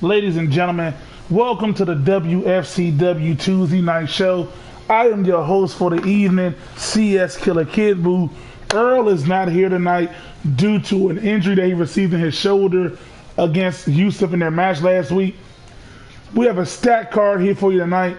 Ladies and gentlemen, welcome to the WFCW Tuesday night show. I am your host for the evening, CS Killer Kid Boo. Earl is not here tonight due to an injury that he received in his shoulder against Yusuf in their match last week. We have a stat card here for you tonight.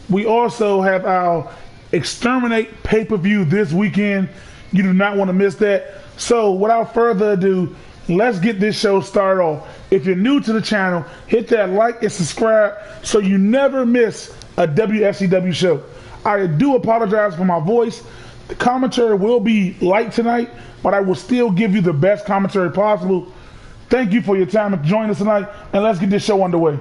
We also have our Exterminate pay-per-view this weekend. You do not want to miss that. So without further ado, let's get this show started off. If you're new to the channel, hit that like and subscribe so you never miss a WFCW show. I do apologize for my voice. The commentary will be light tonight, but I will still give you the best commentary possible. Thank you for your time and joining us tonight, and let's get this show underway.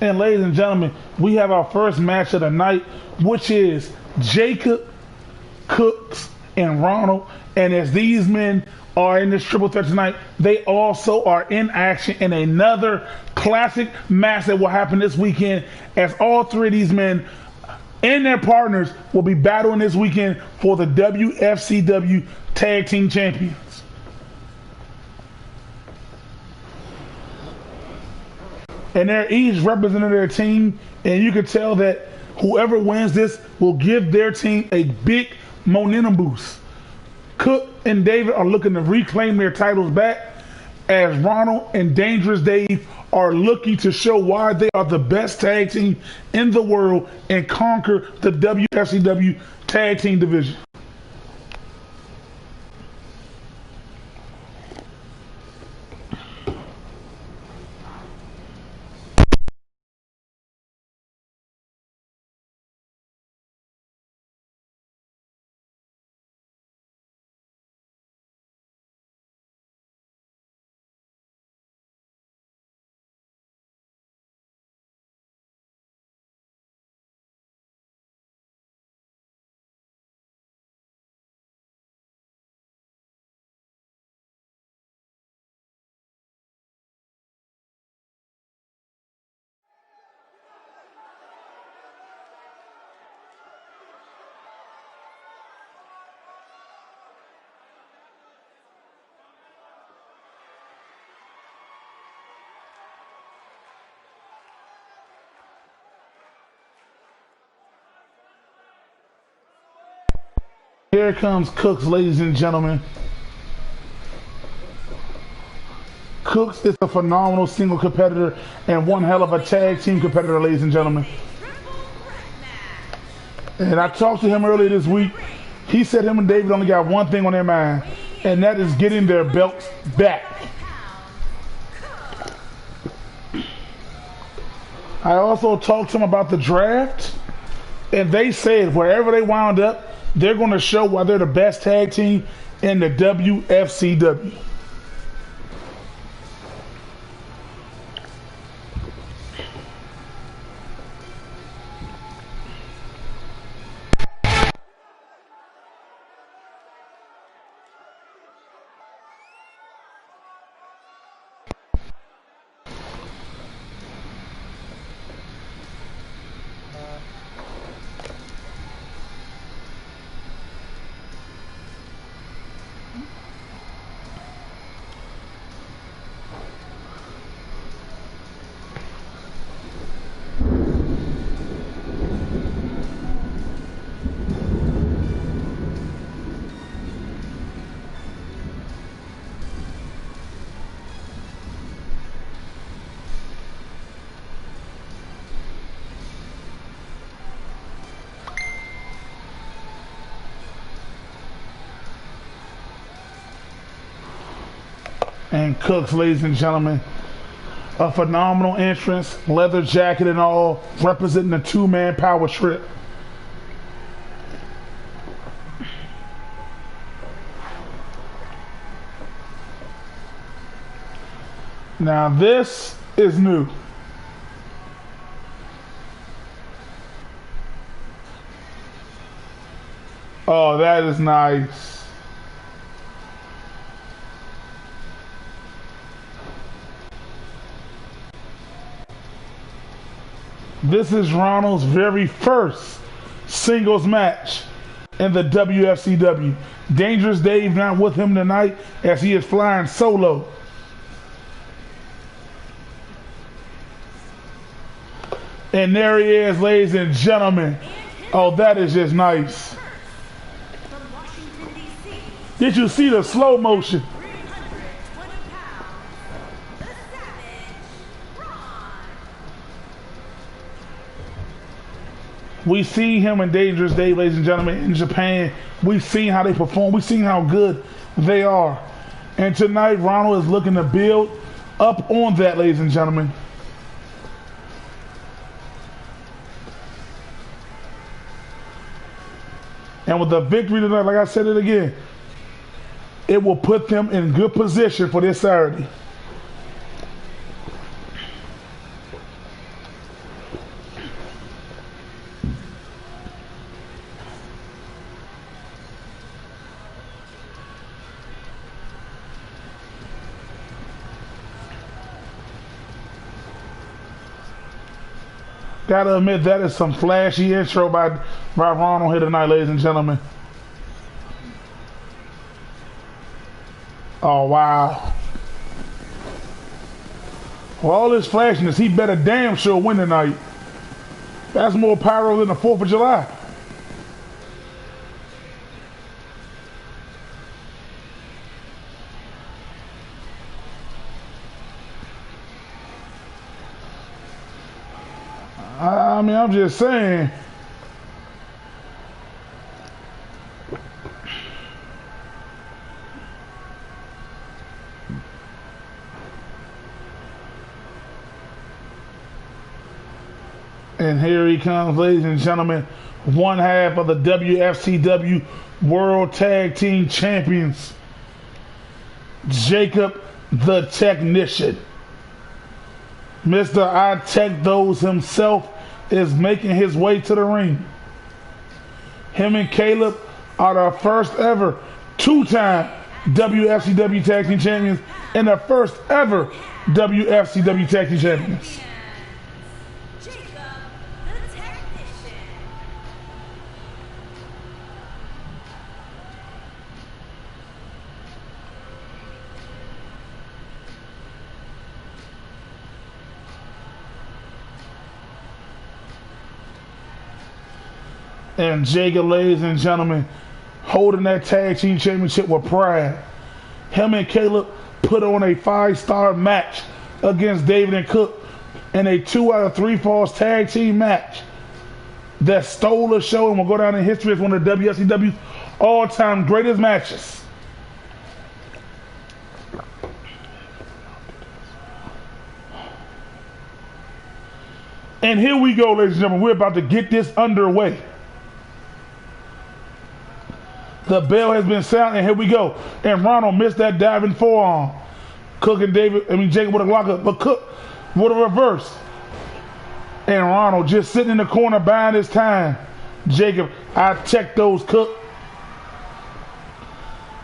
And ladies and gentlemen, we have our first match of the night, which is Jacob, Cooks, and Ronald. And as these men are in this triple threat tonight, they also are in action in another classic match that will happen this weekend, as all three of these men and their partners will be battling this weekend for the WFCW Tag Team Champions. And they're each representing their team, and you can tell that whoever wins this will give their team a big momentum boost. Cook and David are looking to reclaim their titles back, as Ronald and Dangerous Dave are looking to show why they are the best tag team in the world and conquer the WFCW Tag Team division. Here comes Cooks, ladies and gentlemen. Cooks is a phenomenal single competitor and one hell of a tag team competitor, ladies and gentlemen. And I talked to him earlier this week. He said him and David only got one thing on their mind, and that is getting their belts back. I also talked to him about the draft, and they said wherever they wound up, they're going to show why they're the best tag team in the WFCW. And Cooks, ladies and gentlemen, a phenomenal entrance, leather jacket and all, representing the two-man power trip. Now this is new. Oh, that is nice. This is Ronald's very first singles match in the WFCW. Dangerous Dave not with him tonight as he is flying solo. And there he is, ladies and gentlemen. Oh, that is just nice. Did you see the slow motion? We see him in Dangerous Dave, ladies and gentlemen, in Japan. We've seen how they perform. We've seen how good they are. And tonight, Ronald is looking to build up on that, ladies and gentlemen. And with the victory tonight, like I said it again, it will put them in good position for this Saturday. Gotta admit, that is some flashy intro by Ronald here tonight, ladies and gentlemen. Oh, wow. For all this flashiness, he better damn sure win tonight. That's more pyro than the 4th of July. I mean, I'm just saying. And here he comes, ladies and gentlemen, one half of the WFCW World Tag Team Champions, Jacob the Technician. Mr. I Tech Those himself is making his way to the ring. Him and Caleb are the first ever two-time WFCW Tag Team Champions and the first ever WFCW Tag Team Champions. And Jacob, ladies and gentlemen, holding that tag team championship with pride. Him and Caleb put on a 5-star match against David and Cook in a 2 out of 3 falls tag team match that stole the show and will go down in history as one of the WFCW's all-time greatest matches. And here we go, ladies and gentlemen. We're about to get this underway. The bell has been sounded, and here we go. And Ronald missed that diving forearm. Cook and Jacob with a lockup, but Cook with a reverse. And Ronald just sitting in the corner buying his time. Jacob, I checked those, Cook.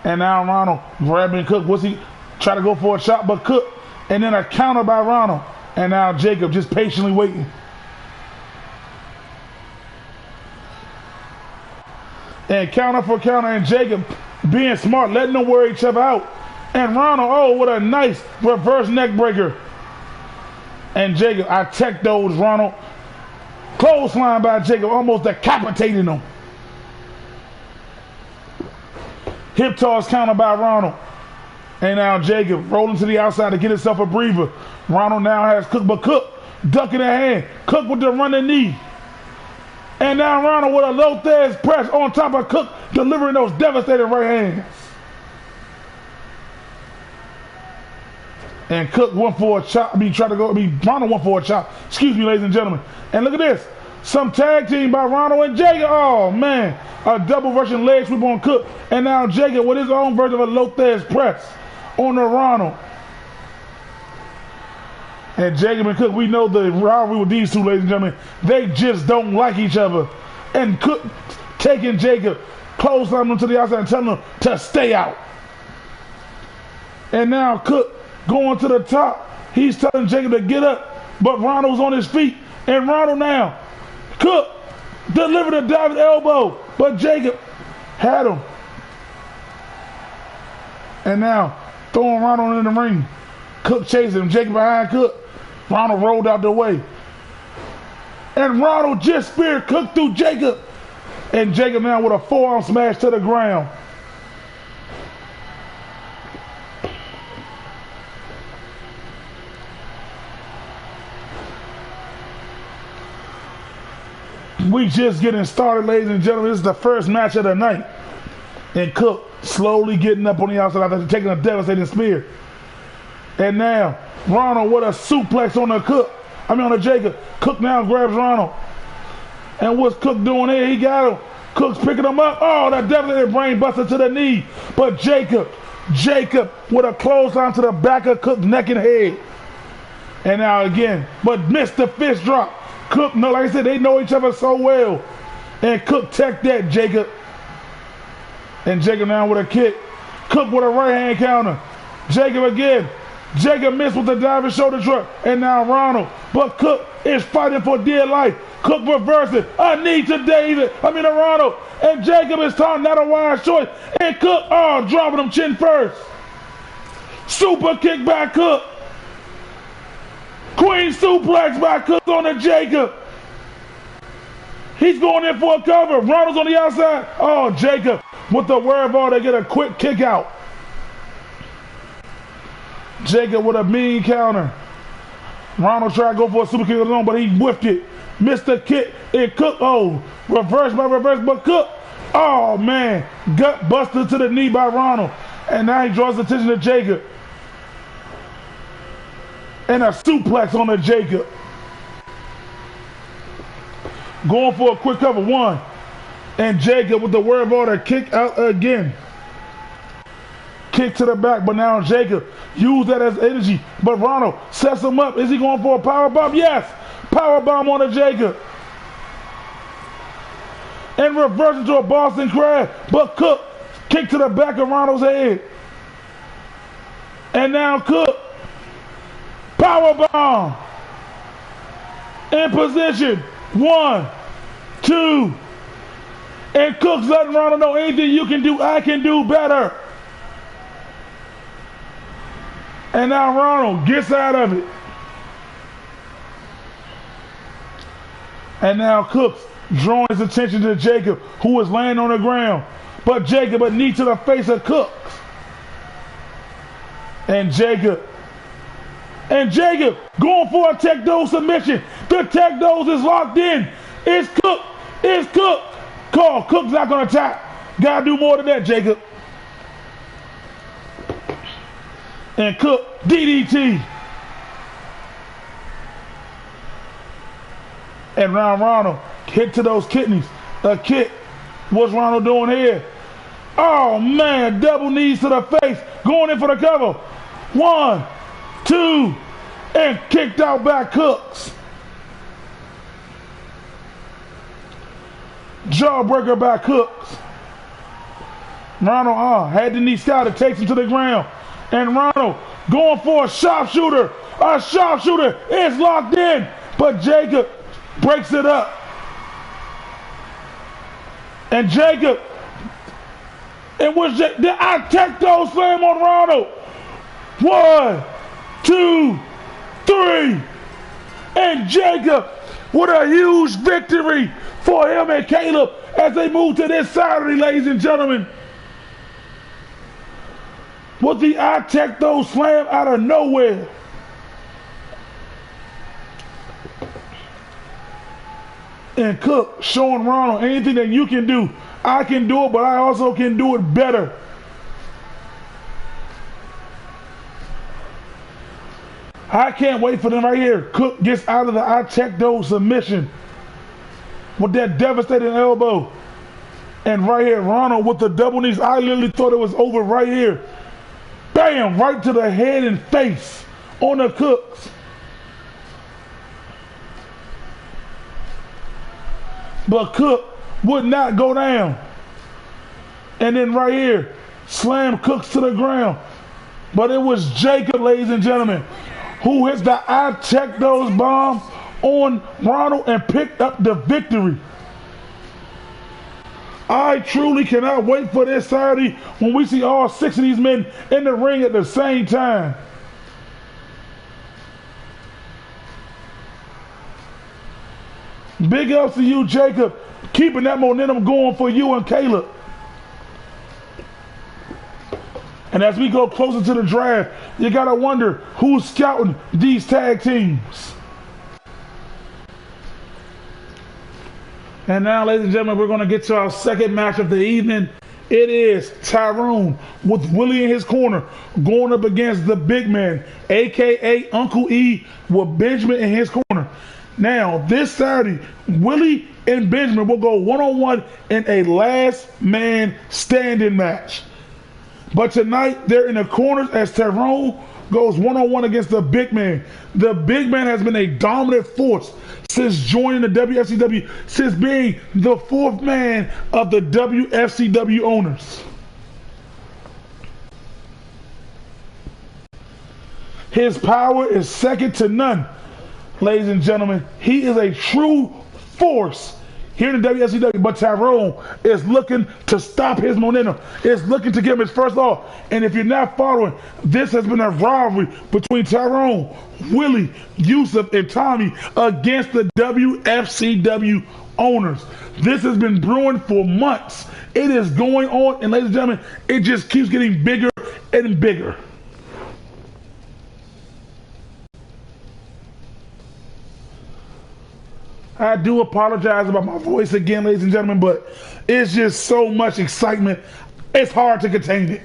And now Ronald grabbing Cook. What's he try to go for a shot, but Cook. And then a counter by Ronald. And now Jacob just patiently waiting. And counter for counter, and Jacob being smart, letting them wear each other out. And Ronald, oh, what a nice reverse neck breaker. And Jacob, I checked those, Ronald. Clothesline by Jacob, almost decapitating him. Hip toss counter by Ronald. And now Jacob rolling to the outside to get himself a breather. Ronald now has Cook, but Cook ducking the hand. Cook with the running knee. And now Ronald with a Lopez press on top of Cook, delivering those devastating right hands. And Cook went for a chop. Ronald went for a chop. Excuse me, ladies and gentlemen. And look at this. Some tag team by Ronald and Jacob. Oh, man. A double version leg sweep on Cook. And now Jacob with his own version of a Lopez press on the Ronald. And Jacob and Cook, we know the rivalry with these two, ladies and gentlemen. They just don't like each other. And Cook taking Jacob, clotheslining him to the outside and telling him to stay out. And now Cook going to the top. He's telling Jacob to get up, but Ronald's on his feet. And Ronald now, Cook delivered a diving elbow, but Jacob had him. And now throwing Ronald in the ring. Cook chasing him, Jacob behind Cook. Ronald rolled out the way. And Ronald just speared Cook through Jacob. And Jacob now with a forearm smash to the ground. We just getting started, ladies and gentlemen. This is the first match of the night. And Cook slowly getting up on the outside after taking a devastating spear. And now Ronald with a suplex on the Jacob. Cook now grabs Ronald. And what's Cook doing here? He got him. Cook's picking him up. Oh, that devastating brain buster to the knee. But Jacob with a clothesline to the back of Cook's neck and head. And now again, but missed the fist drop. Cook, no, like I said, they know each other so well. And Cook tech that Jacob. And Jacob now with a kick. Cook with a right hand counter. Jacob again. Jacob missed with the diving shoulder drop. And now Ronald. But Cook is fighting for dear life. Cook reversing. A knee to Ronald. And Jacob is talking, not a wise choice. And Cook, dropping him chin first. Super kick by Cook. Queen suplex by Cook on the Jacob. He's going in for a cover. Ronald's on the outside. Oh, Jacob with the wherewithal to get a quick kick out. Jacob with a mean counter. Ronald tried to go for a super kick alone, but he whiffed it. Missed the kick. And Cook, reverse by reverse, but Cook, oh man, gut buster to the knee by Ronald. And now he draws attention to Jacob. And a suplex on the Jacob. Going for a quick cover. One. And Jacob with the wherewithal to kick out again. Kick to the back, but now Jacob used that as energy. But Ronald sets him up. Is he going for a power bomb? Yes. Power bomb on the Jacob. And reverse into a Boston Crab. But Cook kick to the back of Ronald's head. And now Cook. Power bomb. In position. 1, 2. And Cook's letting Ronald know anything you can do, I can do better. And now Ronald gets out of it. And now Cook's drawing his attention to Jacob, who is laying on the ground. But Jacob, a knee to the face of Cook. And Jacob going for a tech-dose submission. The tech-dose is locked in. It's Cook. It's Cook. Call. Cook's not going to tap. Got to do more than that, Jacob. And Cook, DDT. And now Ronald hit to those kidneys. A kick. What's Ronald doing here? Oh, man. Double knees to the face. Going in for the cover. 1, 2, and kicked out by Cooks. Jawbreaker by Cooks. Ronald had the knee scouted, takes him to the ground. And Ronald going for a sharpshooter. A sharpshooter is locked in, but Jacob breaks it up. And Jacob, and was the Tecto slam on Ronald. 1, 2, 3. And Jacob with a huge victory for him and Caleb as they move to this Saturday, ladies and gentlemen. With the Tecto slam out of nowhere. And Cook showing Ronald anything that you can do. I can do it, but I also can do it better. I can't wait for them right here. Cook gets out of the I check those submission with that devastating elbow. And right here, Ronald with the double knees. I literally thought it was over right here. Bam! Right to the head and face on the Cooks. But Cook would not go down. And then right here, slam Cooks to the ground. But it was Jacob, ladies and gentlemen, who hits the I check those bomb on Ronald and picked up the victory. I truly cannot wait for this Saturday when we see all 6 of these men in the ring at the same time. Big ups to you, Jacob, keeping that momentum going for you and Caleb. And as we go closer to the draft, you gotta wonder who's scouting these tag teams. And now, ladies and gentlemen, we're going to get to our second match of the evening. It is Tyrone with Willie in his corner going up against the big man, a.k.a. Uncle E, with Benjamin in his corner. Now, this Saturday, Willie and Benjamin will go one-on-one in a last man standing match. But tonight, they're in the corners as Tyrone goes one-on-one against the big man. The big man has been a dominant force since joining the WFCW, since being the 4th man of the WFCW owners. His power is second to none, ladies and gentlemen. He is a true force here in the WFCW, but Tyrone is looking to stop his momentum. Is looking to give him his first loss. And if you're not following, this has been a rivalry between Tyrone, Willie, Yusuf, and Tommy against the WFCW owners. This has been brewing for months. It is going on, and ladies and gentlemen, it just keeps getting bigger and bigger. I do apologize about my voice again, ladies and gentlemen, but it's just so much excitement. It's hard to contain it.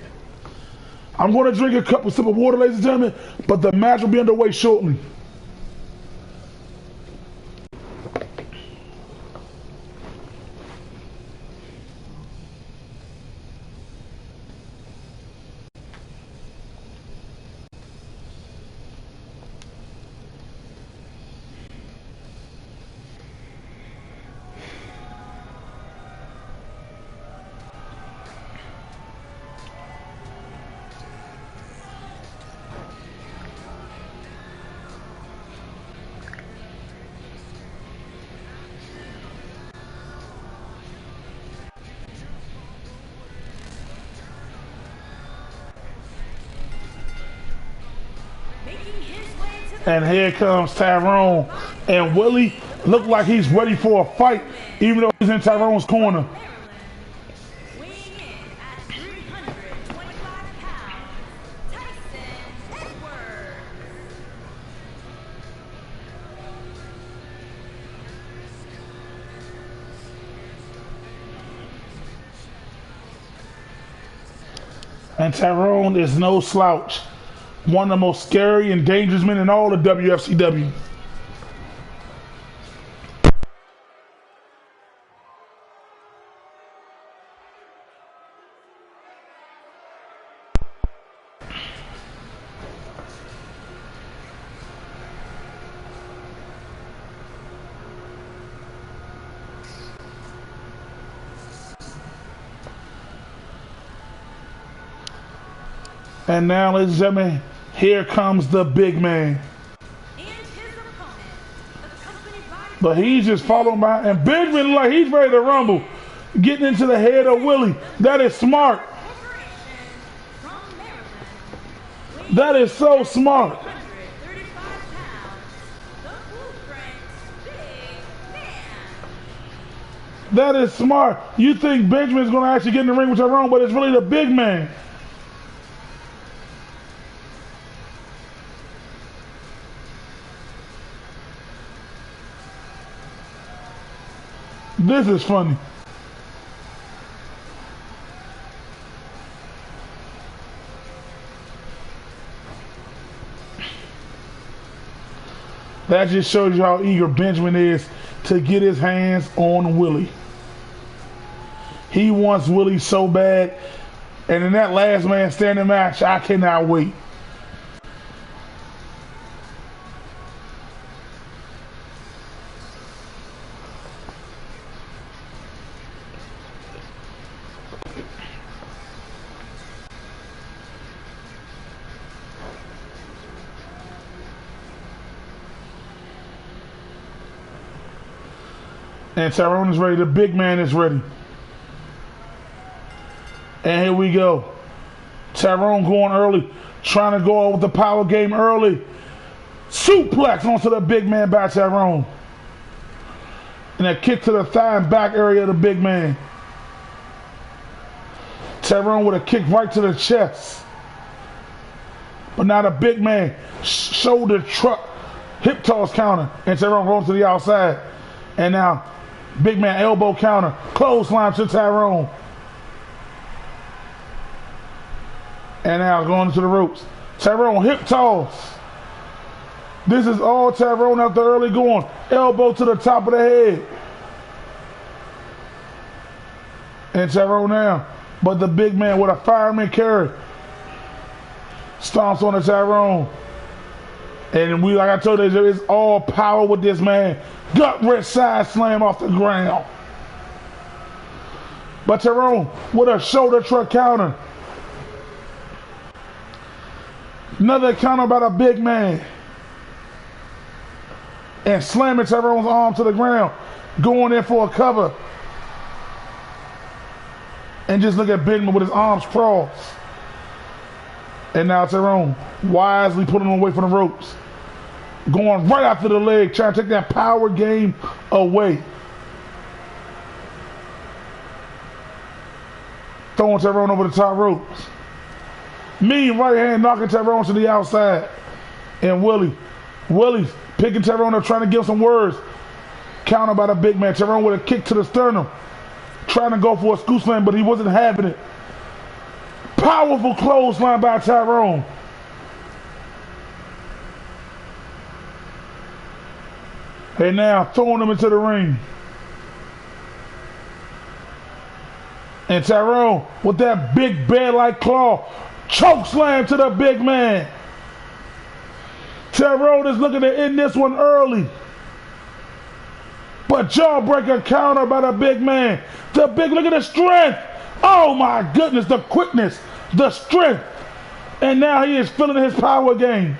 I'm going to drink a cup of sip of water, ladies and gentlemen, but the match will be underway shortly. And here comes Tyrone. And Willie looked like he's ready for a fight, even though he's in Tyrone's corner. And Tyrone is no slouch. One of the most scary and dangerous men in all of WFCW. And now, ladies and gentlemen, here comes the big man. But he's just following by, and Benjamin, like he's ready to rumble, getting into the head of Willie. That is smart. That is so smart. That is smart. You think Benjamin's going to actually get in the ring with Tyrone, but it's really the big man. This is funny. That just shows you how eager Benjamin is to get his hands on Willie. He wants Willie so bad. And in that last man standing match, I cannot wait. And Tyrone is ready. The big man is ready. And here we go. Tyrone going early. Trying to go with the power game early. Suplex onto the big man by Tyrone. And a kick to the thigh and back area of the big man. Tyrone with a kick right to the chest. But now the big man shoulder truck hip toss counter. And Tyrone goes to the outside. And now big man elbow counter. Clothesline to Tyrone. And now going to the ropes. Tyrone hip toss. This is all Tyrone after early going. Elbow to the top of the head. And Tyrone now. But the big man with a fireman carry stomps on the Tyrone. And we, like I told you, there is all power with this man. Gut wrench side slam off the ground. But Tyrone with a shoulder truck counter. Another counter by the big man. And slamming Tyrone's arm to the ground. Going in for a cover. And just look at Benjamin with his arms crossed. And now Tyrone wisely putting him away from the ropes. Going right after the leg, trying to take that power game away. Throwing Tyrone over the top ropes. Mean right hand knocking Tyrone to the outside. And Willie's picking Tyrone up, trying to give some words. Counter by the big man. Tyrone with a kick to the sternum. Trying to go for a scoop slam, but he wasn't having it. Powerful clothesline by Tyrone. And now throwing him into the ring. And Tyrone with that big bear-like claw. Choke slam to the big man. Tyrone is looking to end this one early. But jawbreaker counter by the big man. Look at the strength. Oh my goodness, the quickness, the strength. And now he is feeling his power game.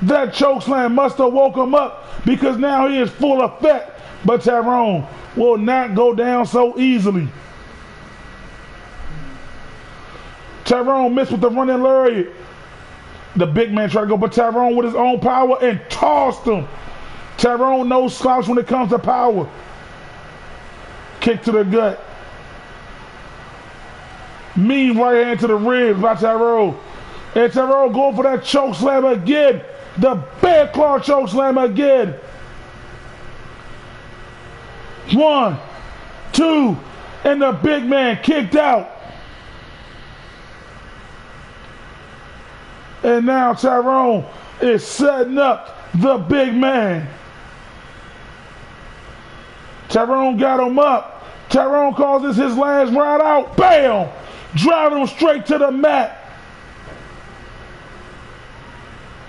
That choke slam must have woke him up because now he is full effect. But Tyrone will not go down so easily. Tyrone missed with the running lariat. The big man tried to go, but Tyrone with his own power and tossed him. Tyrone no slouch when it comes to power. Kick to the gut. Mean right hand to the ribs by Tyrone. And Tyrone going for that choke slam again. The bear claw choke slam again. 1, 2, and the big man kicked out. And now Tyrone is setting up the big man. Tyrone got him up. Tyrone calls this his last ride out. Bam! Driving him straight to the mat.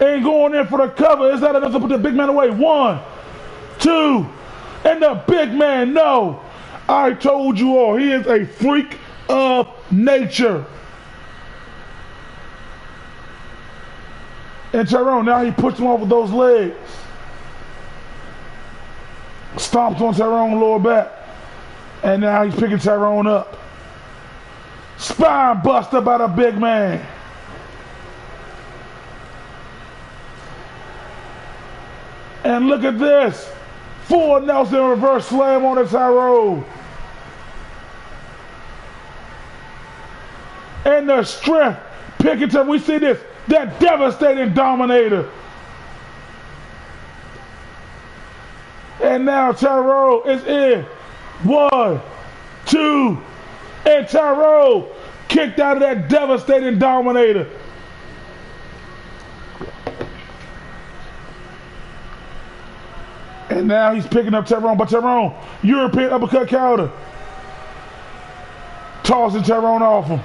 And going in for the cover. Is that enough to put the big man away? 1, 2, and the big man, no. I told you all, he is a freak of nature. And Tyrone, now he pushed him off with those legs. Stomps on Tyrone's lower back. And now he's picking Tyrone up. Spine buster by the big man. And look at this. Full Nelson reverse slam on the Tyrone. And the strength. Picking Tyrone. We see this. That devastating dominator. And now Tyrone is in. 1, 2, and Tyrone kicked out of that devastating dominator. And now he's picking up Tyrone, but Tyrone, European uppercut counter. Tossing Tyrone off him.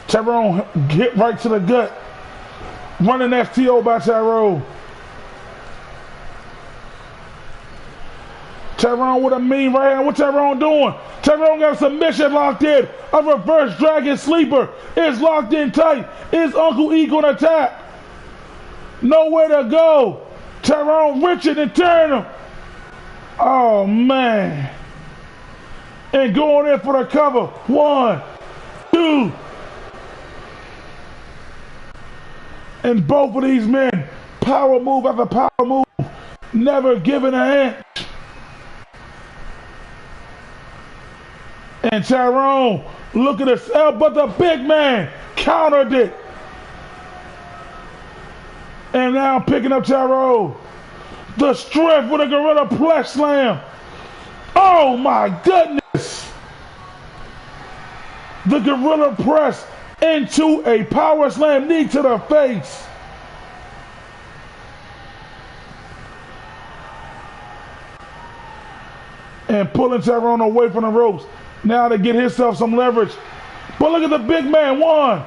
Tyrone hit right to the gut. Running FTO by Tyrone. Tyrone with a mean right hand. What Tyrone doing? Tyrone got a submission locked in. A reverse dragon sleeper is locked in tight. Is Uncle E gonna attack? Nowhere to go. Tyrone Richard and turn him. Oh man. And going in for the cover. 1, 2. And both of these men, power move after power move, never giving an inch. And Tyrone, look at this, but the big man countered it. And now picking up Tyrone. The strength with a gorilla press slam. Oh my goodness. The gorilla press into a power slam, knee to the face. And pulling Tyrone away from the ropes. Now to get himself some leverage. But look at the big man. 1,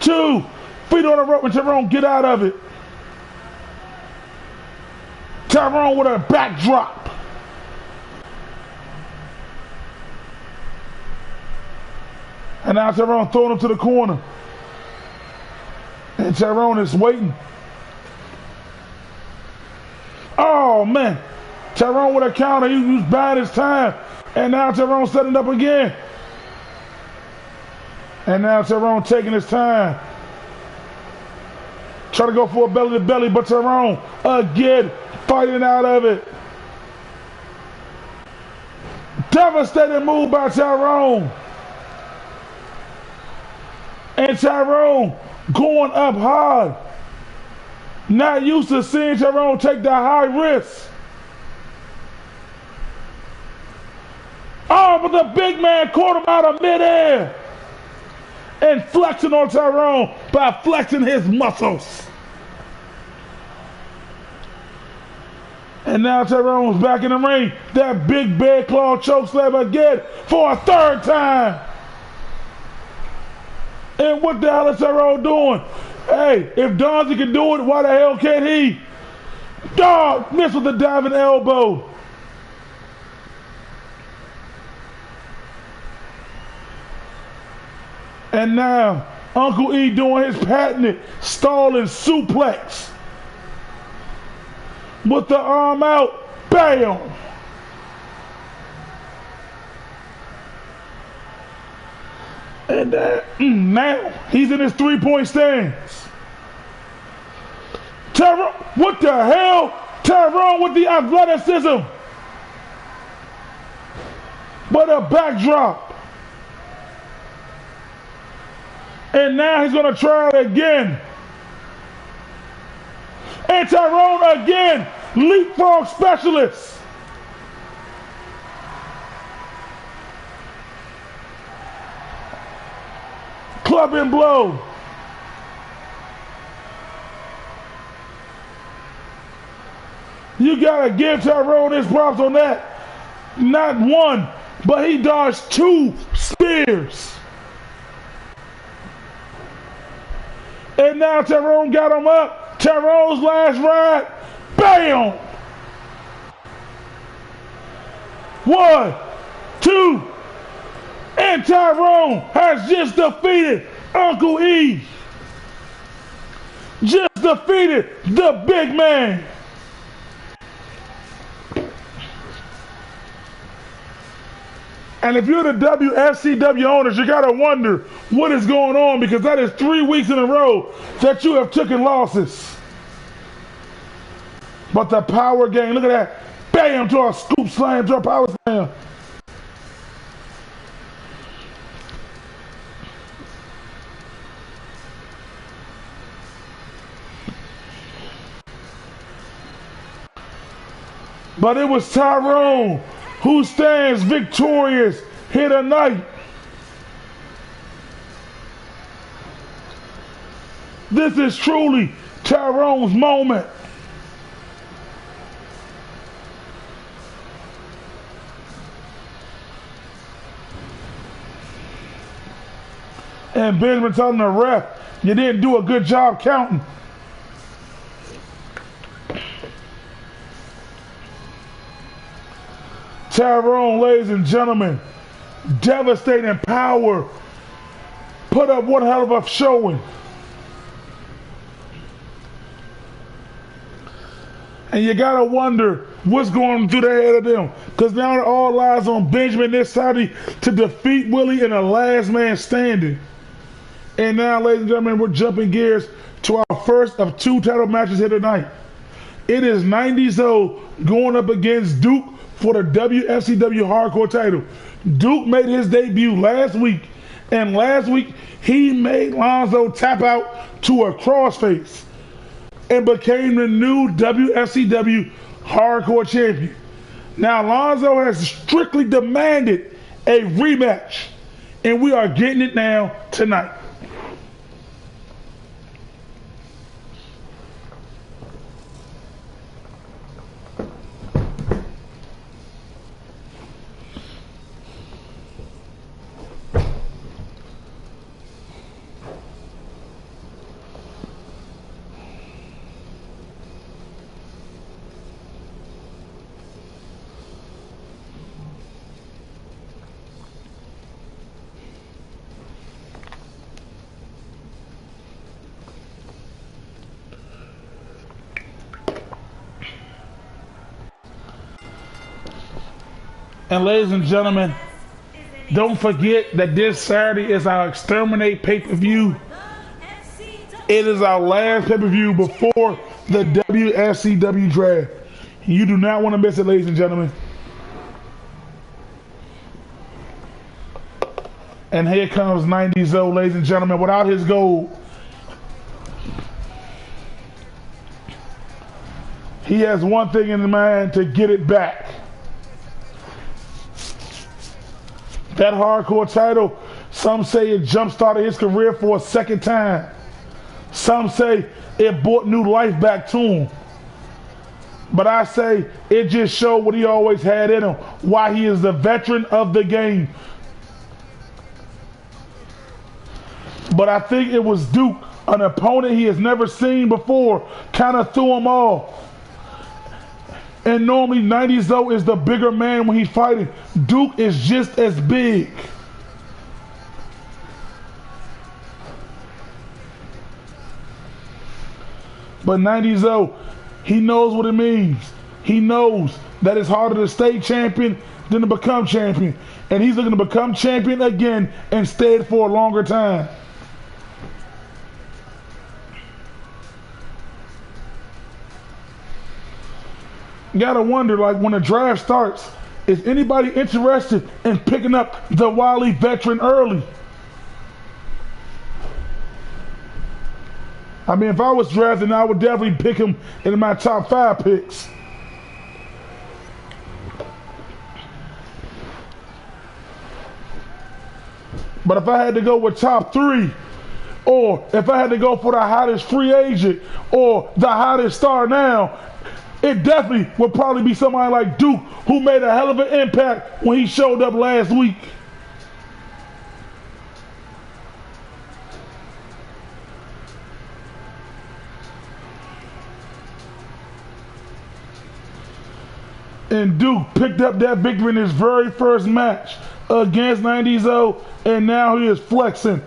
2. Feet on the rope and Tyrone get out of it. Tyrone with a backdrop. And now Tyrone throwing him to the corner. And Tyrone is waiting. Oh man. Tyrone with a counter. He was buying his time. And now Tyrone setting up again. And now Tyrone taking his time. Try to go for a belly to belly, but Tyrone again fighting out of it. Devastating move by Tyrone. And Tyrone going up hard. Not used to seeing Tyrone take the high risk. Oh, but the big man caught him out of midair. And flexing on Tyrone by flexing his muscles. And now Tyrone's back in the ring. That big bear claw chokeslam again for a 3rd time. And what the hell is Tyrone doing? Hey, if Donzie can do it, why the hell can't he? Dog, missed with the diving elbow. And now, Uncle E doing his patented stalling suplex. With the arm out, bam! And now, he's in his 3-point stance. Tyrone, what the hell? Tyrone with the athleticism. But a backdrop. And now he's going to try it again. And Tyrone again, leapfrog specialist. Club and blow. You got to give Tyrone his props on that. Not one, but he dodged 2 spears. And now Tyrone got him up. Tyrone's last ride. Bam! 1, 2. And Tyrone has just defeated Uncle E. Just defeated the big man. And if you're the Wfcw owners, you gotta wonder what is going on, because that is 3 weeks in a row that you have taken losses. But the power game, look at that. Bam, to a scoop slam, to a power slam. But it was Tyrone who stands victorious here tonight. This is truly Tyrone's moment. And Benjamin telling the ref, you didn't do a good job counting. Tyrone, ladies and gentlemen, devastating power. Put up one hell of a showing. And you gotta wonder what's going through the head of them. Because now it all lies on Benjamin this Saturday to defeat Willie in a last man standing. And now, ladies and gentlemen, we're jumping gears to our first of 2 title matches here tonight. It is 90-0 going up against Duke for the WFCW Hardcore title. Duke made his debut last week, and last week he made Lonzo tap out to a crossface and became the new WFCW Hardcore champion. Now Lonzo has strictly demanded a rematch, and we are getting it now tonight. And ladies and gentlemen, don't forget that this Saturday is our Exterminate pay-per-view. It is our last pay-per-view before the WFCW draft. You do not want to miss it, ladies and gentlemen. And here comes 90-0, ladies and gentlemen, without his gold. He has one thing in mind: to get it back. That hardcore title, some say it jump-started his career for a second time. Some say it brought new life back to him. But I say it just showed what he always had in him, why he is the veteran of the game. But I think it was Duke, an opponent he has never seen before, kind of threw him off. And normally 90-0 is the bigger man when he's fighting. Duke is just as big. But 90-0, he knows what it means. He knows that it's harder to stay champion than to become champion. And he's looking to become champion again and stay for a longer time. Gotta wonder, like, when the draft starts, is anybody interested in picking up the Wily veteran early? I mean, if I was drafting, I would definitely pick him in my top 5 picks. But if I had to go with top 3, or if I had to go for the hottest free agent or the hottest star now, it definitely would probably be somebody like Duke, who made a hell of an impact when he showed up last week. And Duke picked up that victory in his very first match against 90-0, and now he is flexing.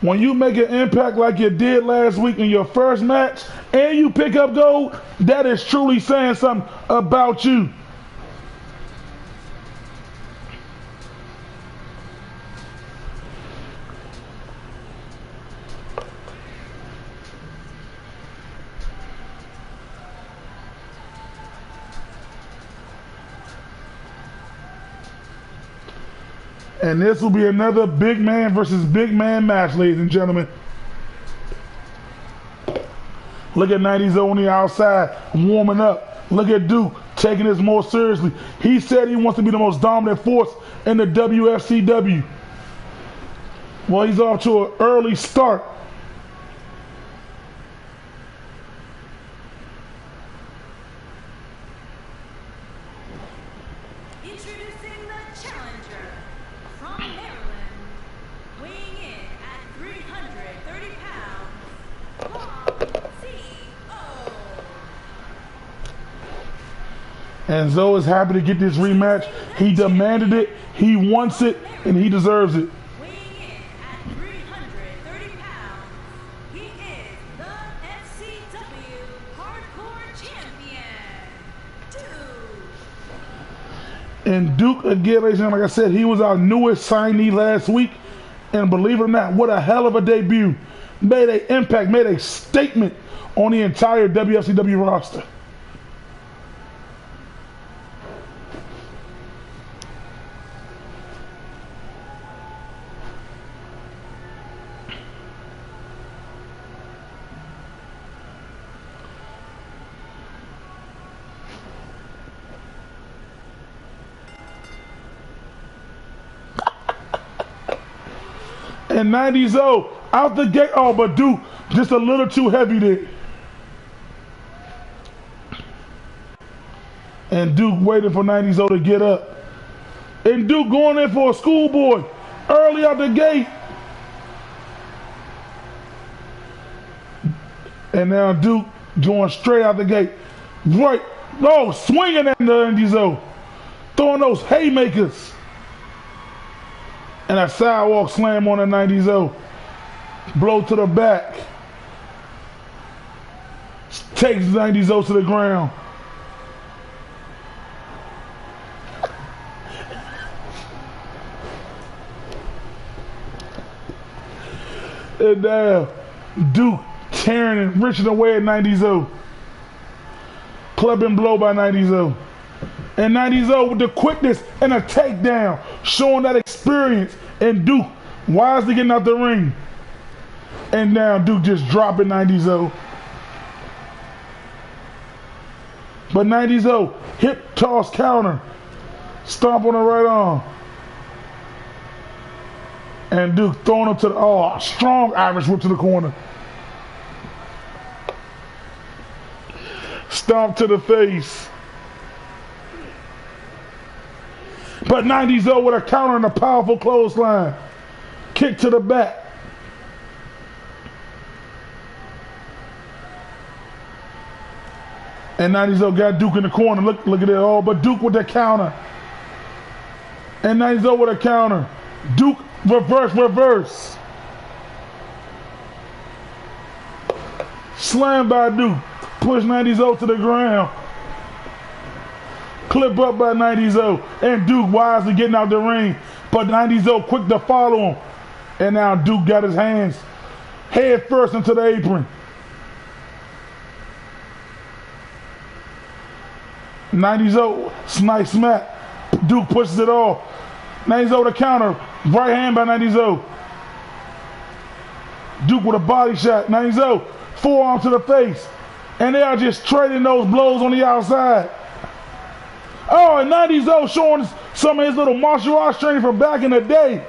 When you make an impact like you did last week in your first match and you pick up gold, that is truly saying something about you. And this will be another big man versus big man match, ladies and gentlemen. Look at 90-0 on the outside, warming up. Look at Duke taking this more seriously. He said he wants to be the most dominant force in the WFCW. Well, he's off to an early start. Introducing the challenger from Maryland, weighing in at 330 pounds, Wfcw. And Zoe is happy to get this rematch. He demanded it, he wants it, and he deserves it. Weighing in at 330 pounds, he is the FCW Hardcore Champion, Duke. And Duke, again, ladies and gentlemen, like I said, he was our newest signee last week. And believe it or not, what a hell of a debut. Made an impact, made a statement on the entire WFCW roster. And 90s out the gate. Oh, but Duke just a little too heavy there. And Duke waiting for 90s to get up. And Duke going in for a schoolboy early out the gate. And now Duke going straight out the gate. Right. Oh, swinging at the 90s throwing those haymakers. And a sidewalk slam on the 90s blow to the back. Takes 90s to the ground. And now Duke tearing and wrenching away at 90s clubbing blow by 90s And 90s with the quickness and a takedown, showing that experience. And Duke wisely getting out the ring. And now Duke just dropping 90s But 90s hip toss counter. Stomp on the right arm. And Duke throwing him to the strong Irish whip to the corner. Stomp to the face. But 90s with a counter and a powerful clothesline. Kick to the back. And 90s got Duke in the corner. Look at it all. But Duke with the counter. And 90s with a counter. Duke reverse. Slam by Duke. Push 90s to the ground. Clip up by 90s and Duke wisely getting out the ring, but 90s quick to follow him. And now Duke got his hands head first into the apron. 90s nice smack. Duke pushes it off. 90s the counter, right hand by 90s. Duke with a body shot. 90s forearm to the face, and they are just trading those blows on the outside. Oh, and 90s showing some of his little martial arts training from back in the day.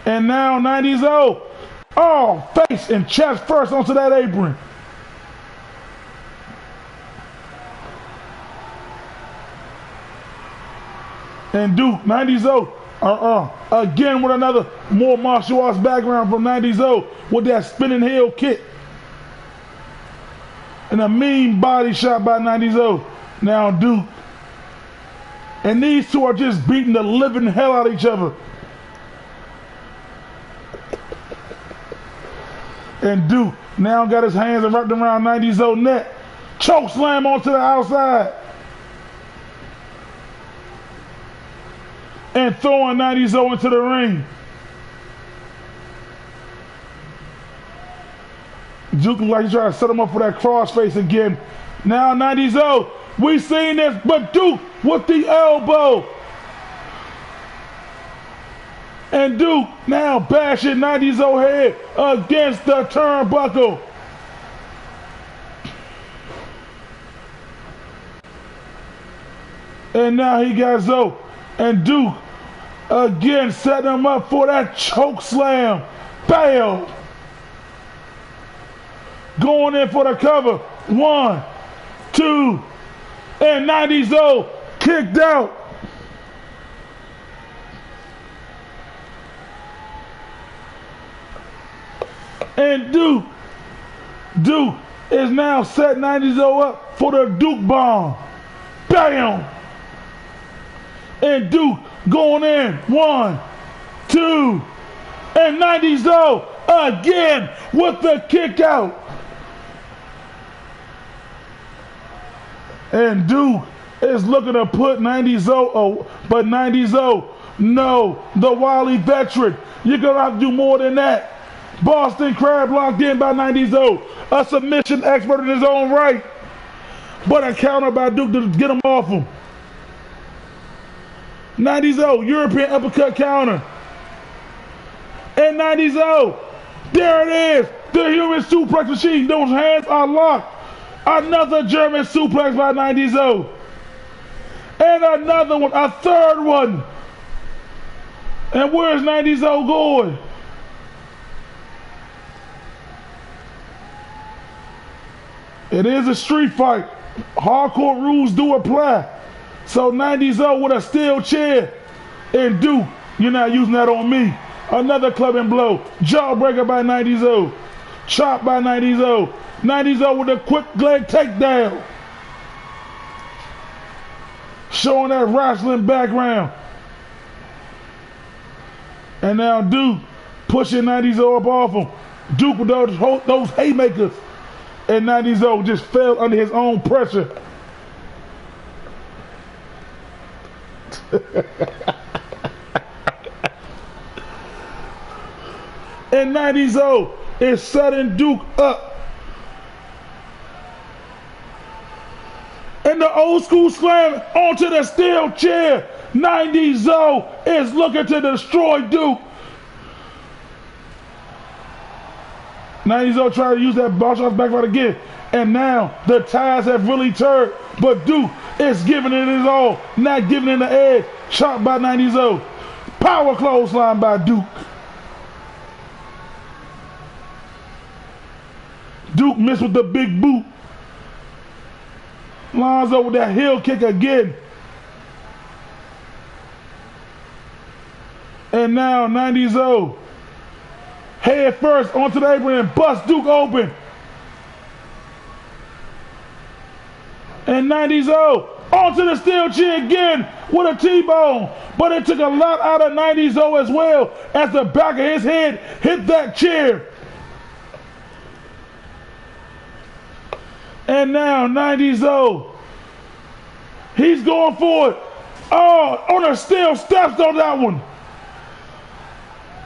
And now 90s face and chest first onto that apron. And Duke, 90s again with another more martial arts background from 90s with that spinning heel kick. And a mean body shot by 90s Now Duke. And these two are just beating the living hell out of each other. And Duke now got his hands wrapped around 90s neck. Choke slam onto the outside. And throwing 90s into the ring. Duke looks like he's trying to set him up for that crossface again. Now 90s we seen this, but Duke with the elbow. And Duke now bashing 90s head against the turnbuckle. And now he got Zoe. And Duke again setting him up for that choke slam. Bam! Going in for the cover. 1, 2, And 90s kicked out. And Duke is now set 90s up for the Duke bomb. Bam! And Duke going in. 1, 2, and 90s again with the kick out. And Duke is looking to put 90s but 90s no, the wily veteran. You're going to have to do more than that. Boston Crab locked in by 90s a submission expert in his own right. But a counter by Duke to get him off him. 90s European uppercut counter. And 90s there it is. The human suplex machine. Those hands are locked. Another German suplex by 90s And another one, a third one. And where's 90s going? It is a street fight. Hardcore rules do apply. So 90s with a steel chair. And Duke, you're not using that on me. Another clubbing blow. Jawbreaker by 90s Chop by 90s 90s with a quick leg takedown. Showing that wrestling background. And now Duke pushing 90s up off him. Duke with those haymakers. And 90s just fell under his own pressure. And 90s is setting Duke up. And the old school slam onto the steel chair. 90s is looking to destroy Duke. 90s trying to use that boss off back right again. And now the tides have really turned. But Duke is giving it his all. Not giving it the edge. Chopped by 90s Power clothesline by Duke. Duke missed with the big boot. Lines up with that heel kick again. And now 90s head first onto the apron and bust Duke open. And 90s onto the steel chair again with a T-bone. But it took a lot out of 90s as well as the back of his head hit that chair. And now 90s he's going for it. Oh, on the steel steps on that one.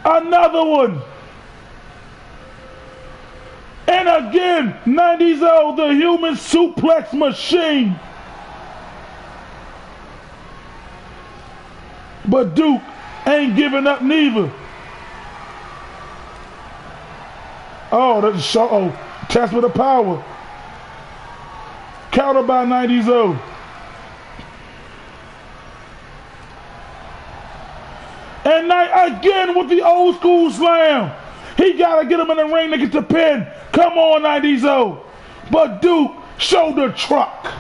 Another one. And again, 90s the human suplex machine. But Duke ain't giving up neither. Oh, that's a show. Test with the power. Counter by 90s And again with the old school slam. He got to get him in the ring to get the pin. Come on, 90s But Duke, shoulder truck.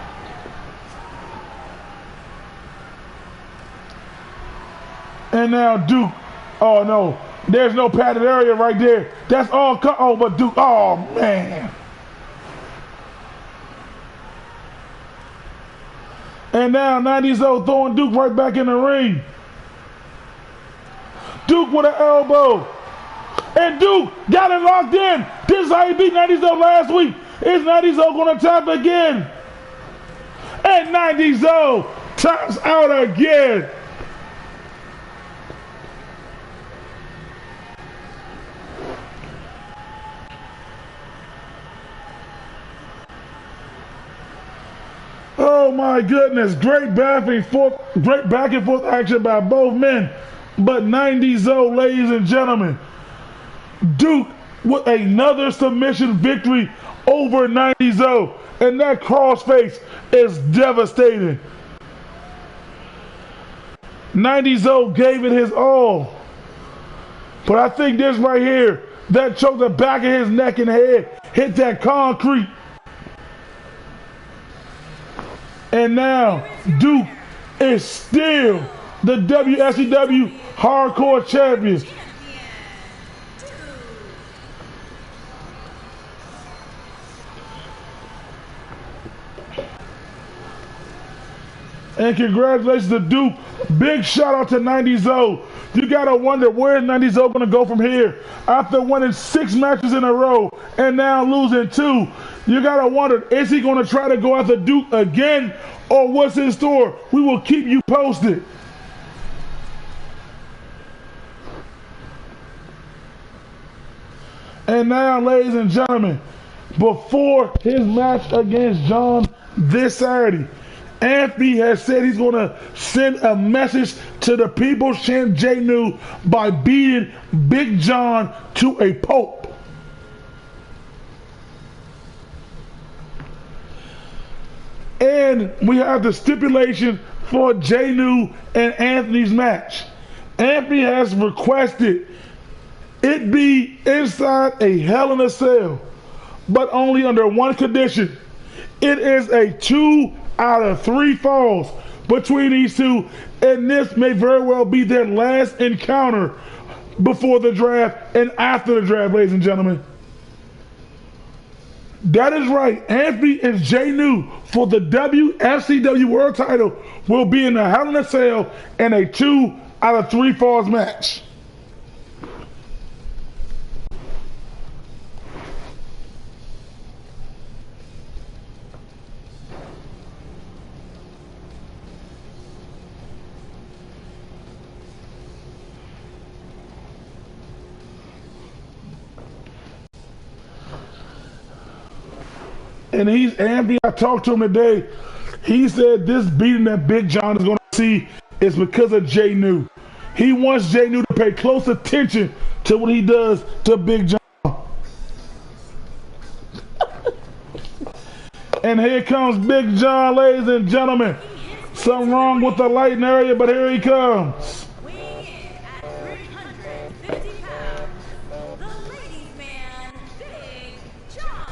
And now Duke. Oh, no. There's no padded area right there. That's all. Oh, but Duke. Oh, man. And now 90s throwing Duke right back in the ring. Duke with an elbow. And Duke got it locked in. This is how he beat 90s last week. Is 90s going to tap again? And 90s taps out again. Oh my goodness, great back and forth action by both men. But 90s ladies and gentlemen, Duke with another submission victory over 90s and that crossface is devastating. 90s gave it his all. But I think this right here, that choked the back of his neck and head, hit that concrete. And now Duke is still the WFCW Hardcore Champion. Champion. Duke. And congratulations to Duke. Big shout out to 90 You gotta wonder where's 90 gonna go from here after winning 6 matches in a row and now losing 2. You gotta wonder, is he gonna try to go after Duke again or what's in store? We will keep you posted. And now, ladies and gentlemen, before his match against John this Saturday, Anthony has said he's going to send a message to the People's Champ Jay New by beating Big John to a pulp. And we have the stipulation for Jay New and Anthony's match. Anthony has requested it be inside a Hell in a Cell, but only under one condition. It is a 2 out of 3 falls between these two, and this may very well be their last encounter before the draft and after the draft, ladies and gentlemen. That is right. Anthony and Jay New for the WFCW World Title will be in the Hell in a Cell in a 2 out of 3 falls match. And Anthony, I talked to him today. He said this beating that Big John is going to see is because of Jay New. He wants Jay New to pay close attention to what he does to Big John. And here comes Big John, ladies and gentlemen. Something wrong with the lighting area, but here he comes. Weighing in at 350 pounds, the ladies' man, Big John.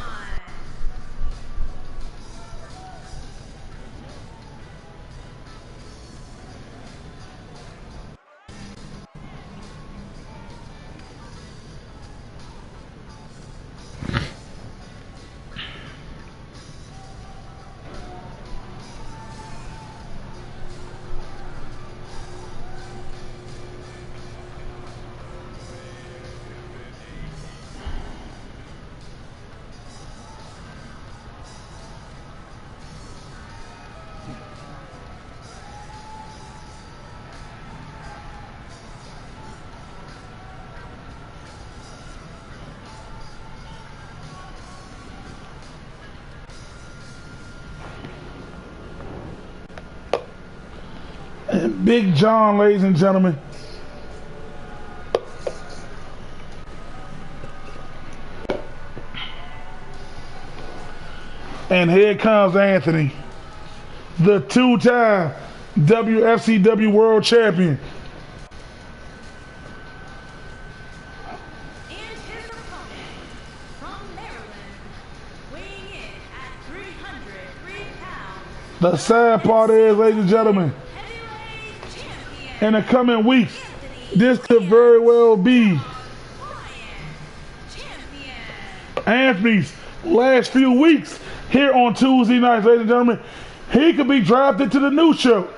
And Big John, ladies and gentlemen. And here comes Anthony, the 2-time WFCW World Champion. And his opponent, from Maryland, weighing in at 303 pounds, The sad part is, ladies and gentlemen, heavyweight champion, in the coming weeks, this could very well be Lion champion. Anthony's last few weeks here on Tuesday nights, ladies and gentlemen. He could be drafted to the new show.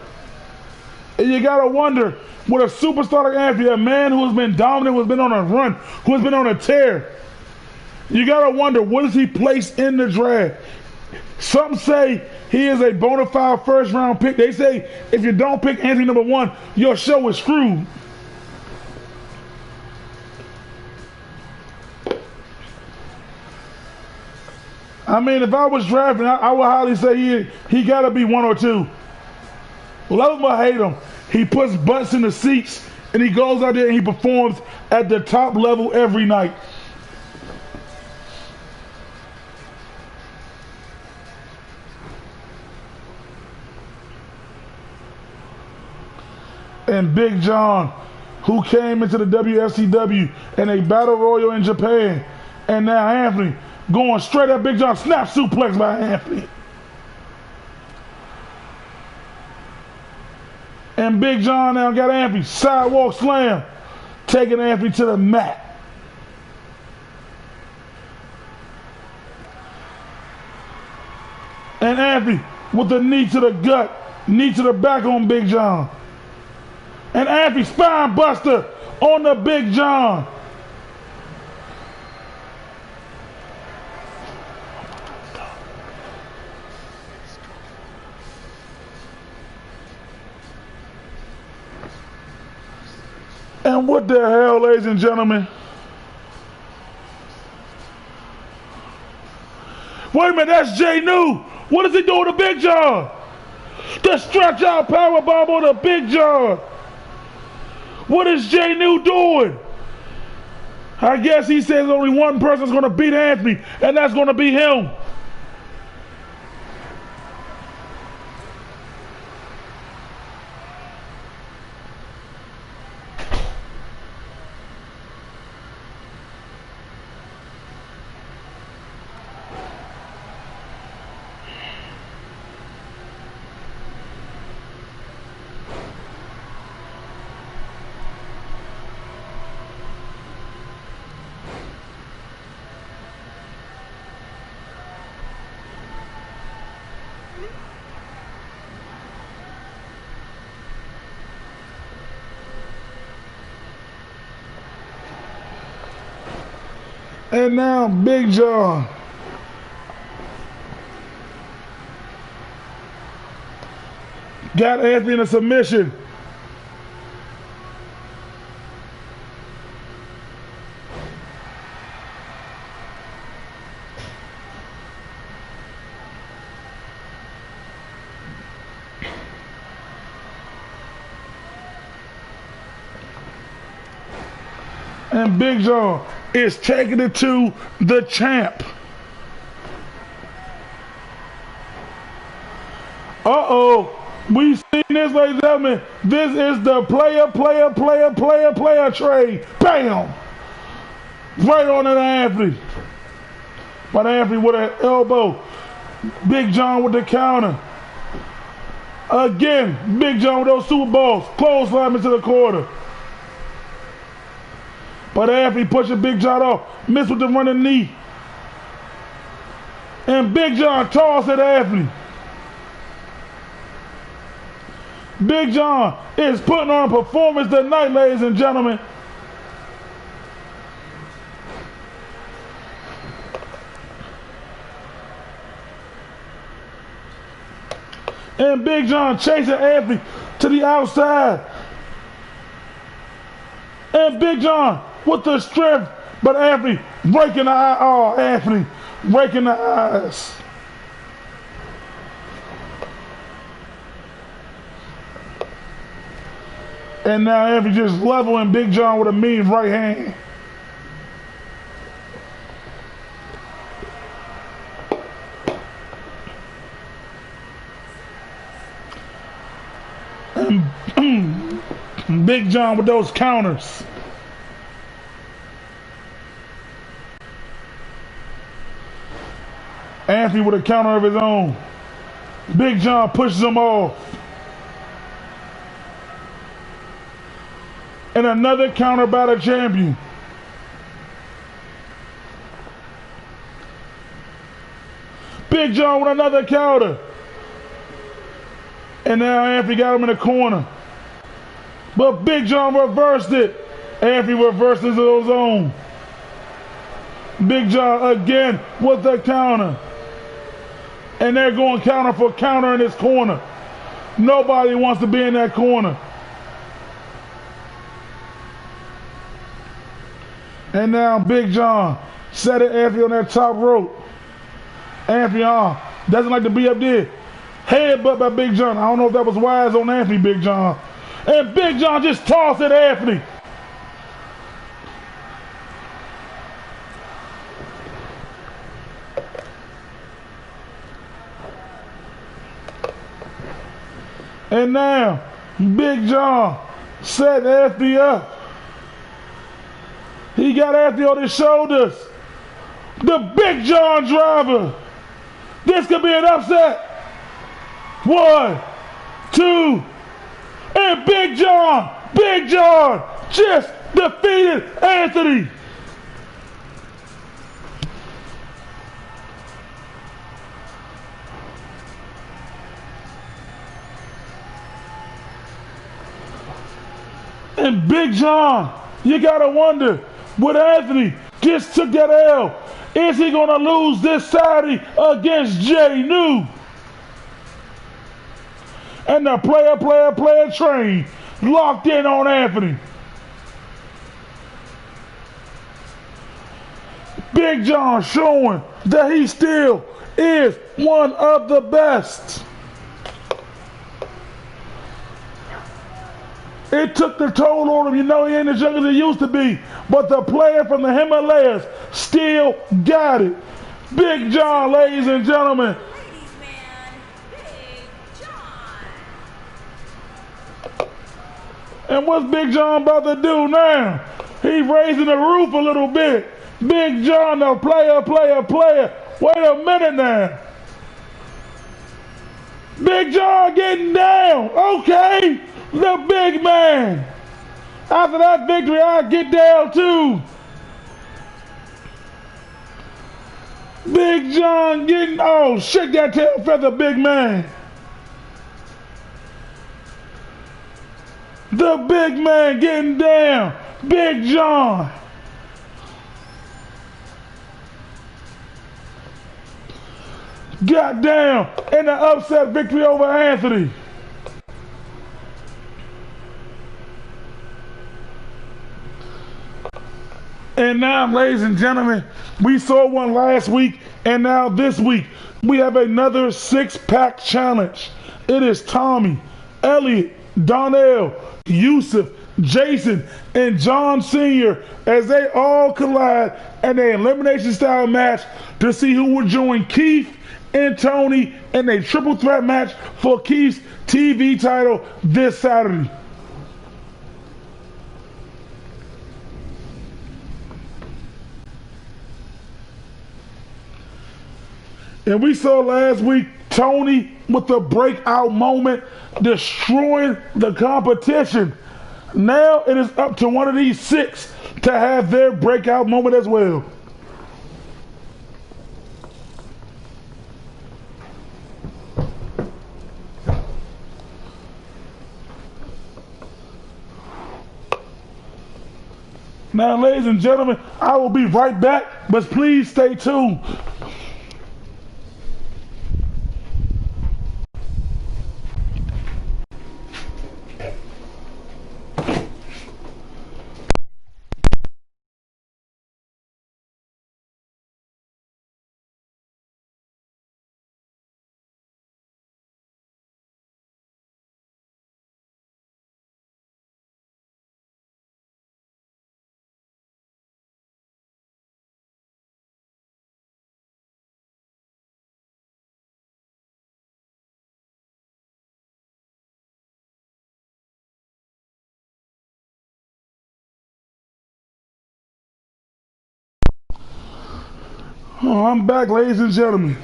And you gotta wonder, with a superstar like Anthony, a man who has been dominant, who has been on a run, who has been on a tear, you gotta wonder, what is he placed in the draft? Some say he is a bona fide first round pick. They say if you don't pick Anthony number 1, your show is screwed. I mean, if I was drafting, I would highly say he got to be 1 or 2. Love him or hate him, he puts butts in the seats and he goes out there and he performs at the top level every night. And Big John, who came into the WFCW in a battle royal in Japan, and now Anthony going straight at Big John, snap suplex by Anthony. And Big John now got Anthony. Sidewalk slam. Taking Anthony to the mat. And Anthony with the knee to the gut. Knee to the back on Big John. And Anthony spine buster on the Big John. And what the hell, ladies and gentlemen? Wait a minute, that's Jay New. What is he doing to Big John? The stretch out power bomb on the Big John. What is Jay New doing? I guess he says only one person's going to beat Anthony, and that's going to be him. And now Big John got Anthony in a submission. And Big John is taking it to the champ. Uh-oh. We've seen this, ladies and gentlemen. This is the player trade. Bam! Right on to Anthony. But Anthony with an elbow. Big John with the counter. Again, Big John with those super balls. Clothesline into the corner. But Anthony pushing Big John off. Missed with the running knee. And Big John tossed at Anthony. Big John is putting on a performance tonight, ladies and gentlemen. And Big John chasing Anthony to the outside. And Big John with the strength, but Anthony breaking the eye. Oh, Anthony breaking the eyes. And now Anthony just leveling Big John with a mean right hand. And Big John with those counters. Anthony with a counter of his own. Big John pushes him off. And another counter by the champion. Big John with another counter. And now Anthony got him in the corner. But Big John reversed it. Anthony reversed into his own. Big John again with the counter. And they're going counter for counter in this corner. Nobody wants to be in that corner. And now Big John set it Anthony on that top rope. Anthony doesn't like to be up there. Headbutt by Big John. I don't know if that was wise on Anthony, Big John. And Big John just tossed at Anthony. And now Big John set Anthony up. He got Anthony on his shoulders. The Big John driver. This could be an upset. 1, 2, And Big John just defeated Anthony. And Big John, you gotta wonder, with Anthony just took that L, is he gonna lose this Saturday against Jay New? And the player train locked in on Anthony. Big John showing that he still is one of the best. It took the toll on him. You know he ain't as young as he used to be. But the player from the Himalayas still got it. Big John, ladies and gentlemen. Ladies man, Big John. And what's Big John about to do now? He's raising the roof a little bit. Big John, the player. Wait a minute now. Big John getting down. Okay. The big man. After that victory, I'll get down too. Big John getting, oh, shake that tail feather, big man. The big man getting down. Big John. Got down in an upset victory over Anthony. And now, ladies and gentlemen, we saw one last week, and now this week, we have another six-pack challenge. It is Tommy, Elliot, Donnell, Yusuf, Jason, and John Sr. as they all collide in an elimination style match to see who will join Keith and Tony in a triple threat match for Keith's TV title this Saturday. And we saw last week Tony with the breakout moment destroying the competition. Now it is up to one of these six to have their breakout moment as well. Now, ladies and gentlemen, I will be right back, but please stay tuned. Oh, I'm back, ladies and gentlemen.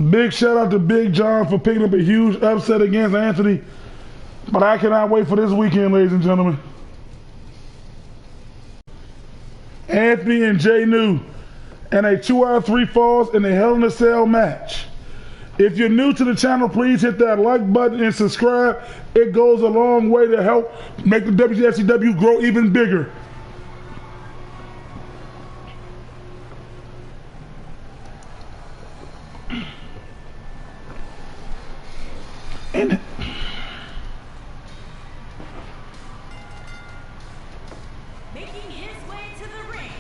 Big shout out to Big John for picking up a huge upset against Anthony. But I cannot wait for this weekend, ladies and gentlemen. Anthony and Jay New in a 2 out of 3 falls in a Hell in a Cell match. If you're new to the channel, please hit that like button and subscribe. It goes a long way to help make the WFCW grow even bigger. And Making his way to the ring.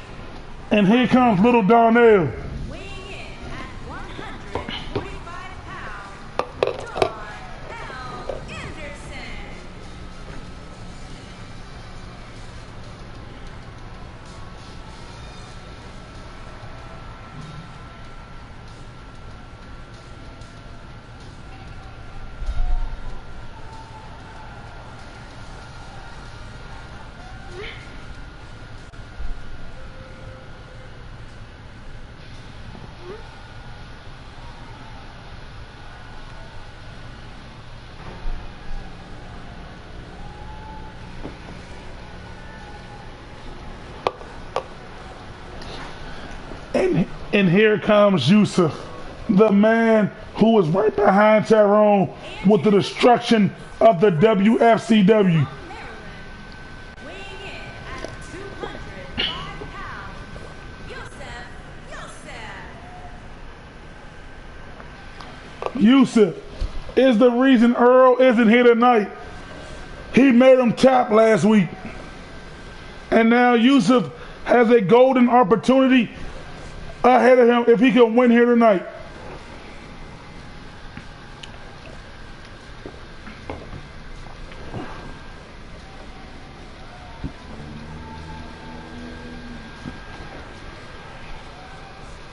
And here comes little Donnell. Weighing in at 145 pounds, John L. Anderson. And here comes Yusuf, the man who was right behind Tyrone with the destruction of the WFCW. From Maryland, weighing in at 205 pounds, Yusuf. Yusuf is the reason Earl isn't here tonight. He made him tap last week. And now Yusuf has a golden opportunity ahead of him if he can win here tonight.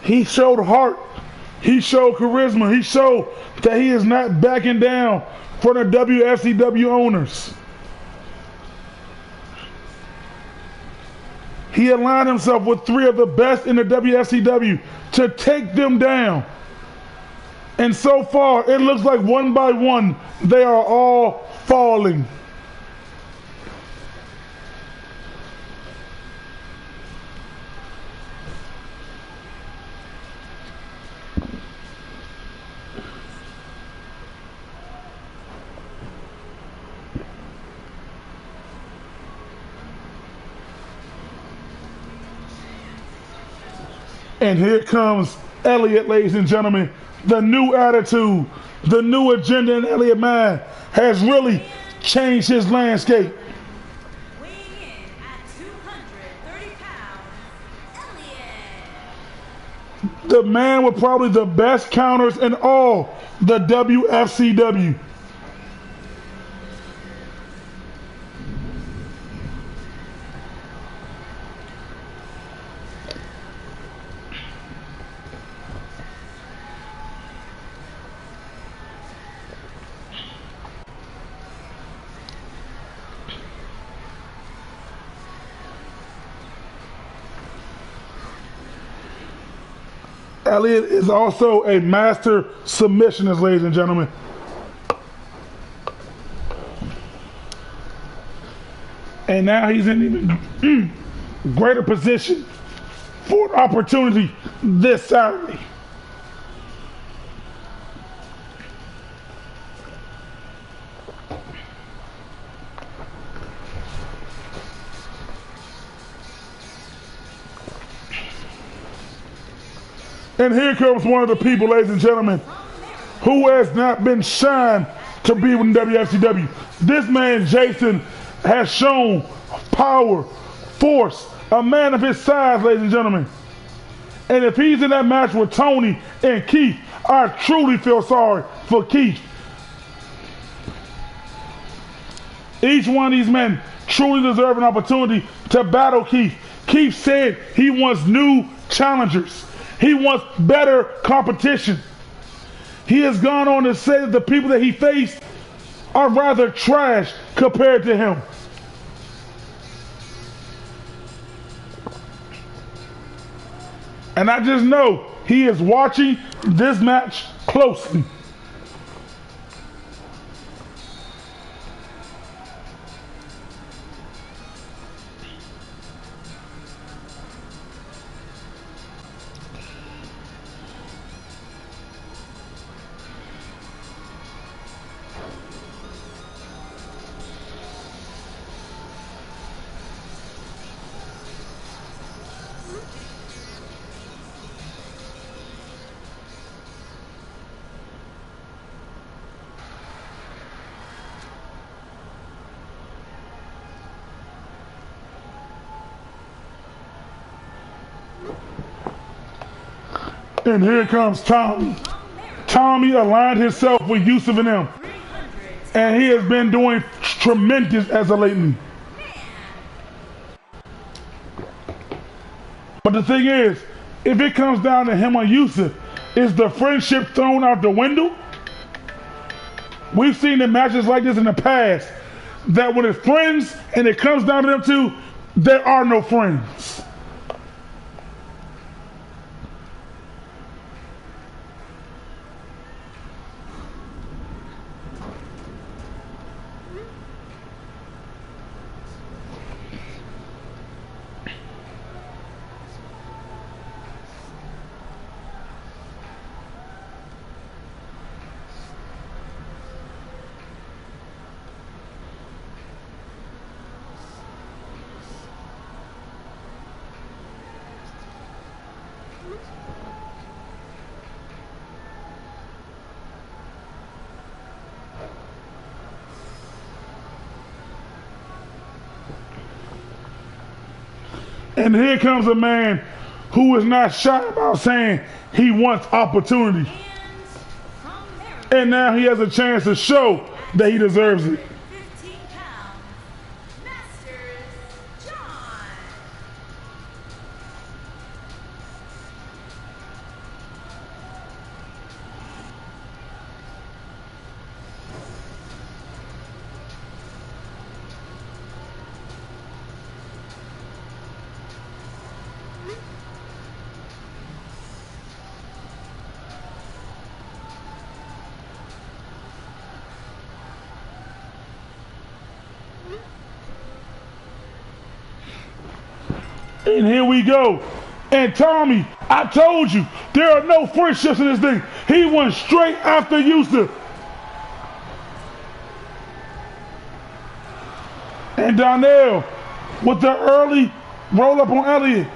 He showed heart. He showed charisma. He showed that he is not backing down for the WFCW owners. He aligned himself with three of the best in the WFCW to take them down. And so far, it looks like one by one, they are all falling. And here comes Elliott, ladies and gentlemen. The new attitude, the new agenda in Elliott mind has really changed his landscape. Weighing in at 230 pounds, Elliott. The man with probably the best counters in all the WFCW. Elliott is also a master submissionist, ladies and gentlemen. And now he's in even greater position for an opportunity this Saturday. And here comes one of the people, ladies and gentlemen, who has not been shined to be with WFCW. This man, Jason, has shown power, force, a man of his size, ladies and gentlemen. And if he's in that match with Tony and Keith, I truly feel sorry for Keith. Each one of these men truly deserve an opportunity to battle Keith. Keith said he wants new challengers. He wants better competition. He has gone on to say that the people that he faced are rather trash compared to him. And I just know he is watching this match closely. And here comes Tommy. Tommy aligned himself with Yusuf and them. And he has been doing tremendous as of lately. But the thing is, if it comes down to him or Yusuf, is the friendship thrown out the window? We've seen in matches like this in the past, that when it's friends and it comes down to them two, there are no friends. And here comes a man who is not shy about saying he wants opportunity. And from Maryland, And now he has a chance to show that he deserves it. 15 pounds, Masters John. And here we go. And Tommy, I told you, there are no first shifts in this thing. He went straight after Yusuf. And Donnell with the early roll up on Elliott.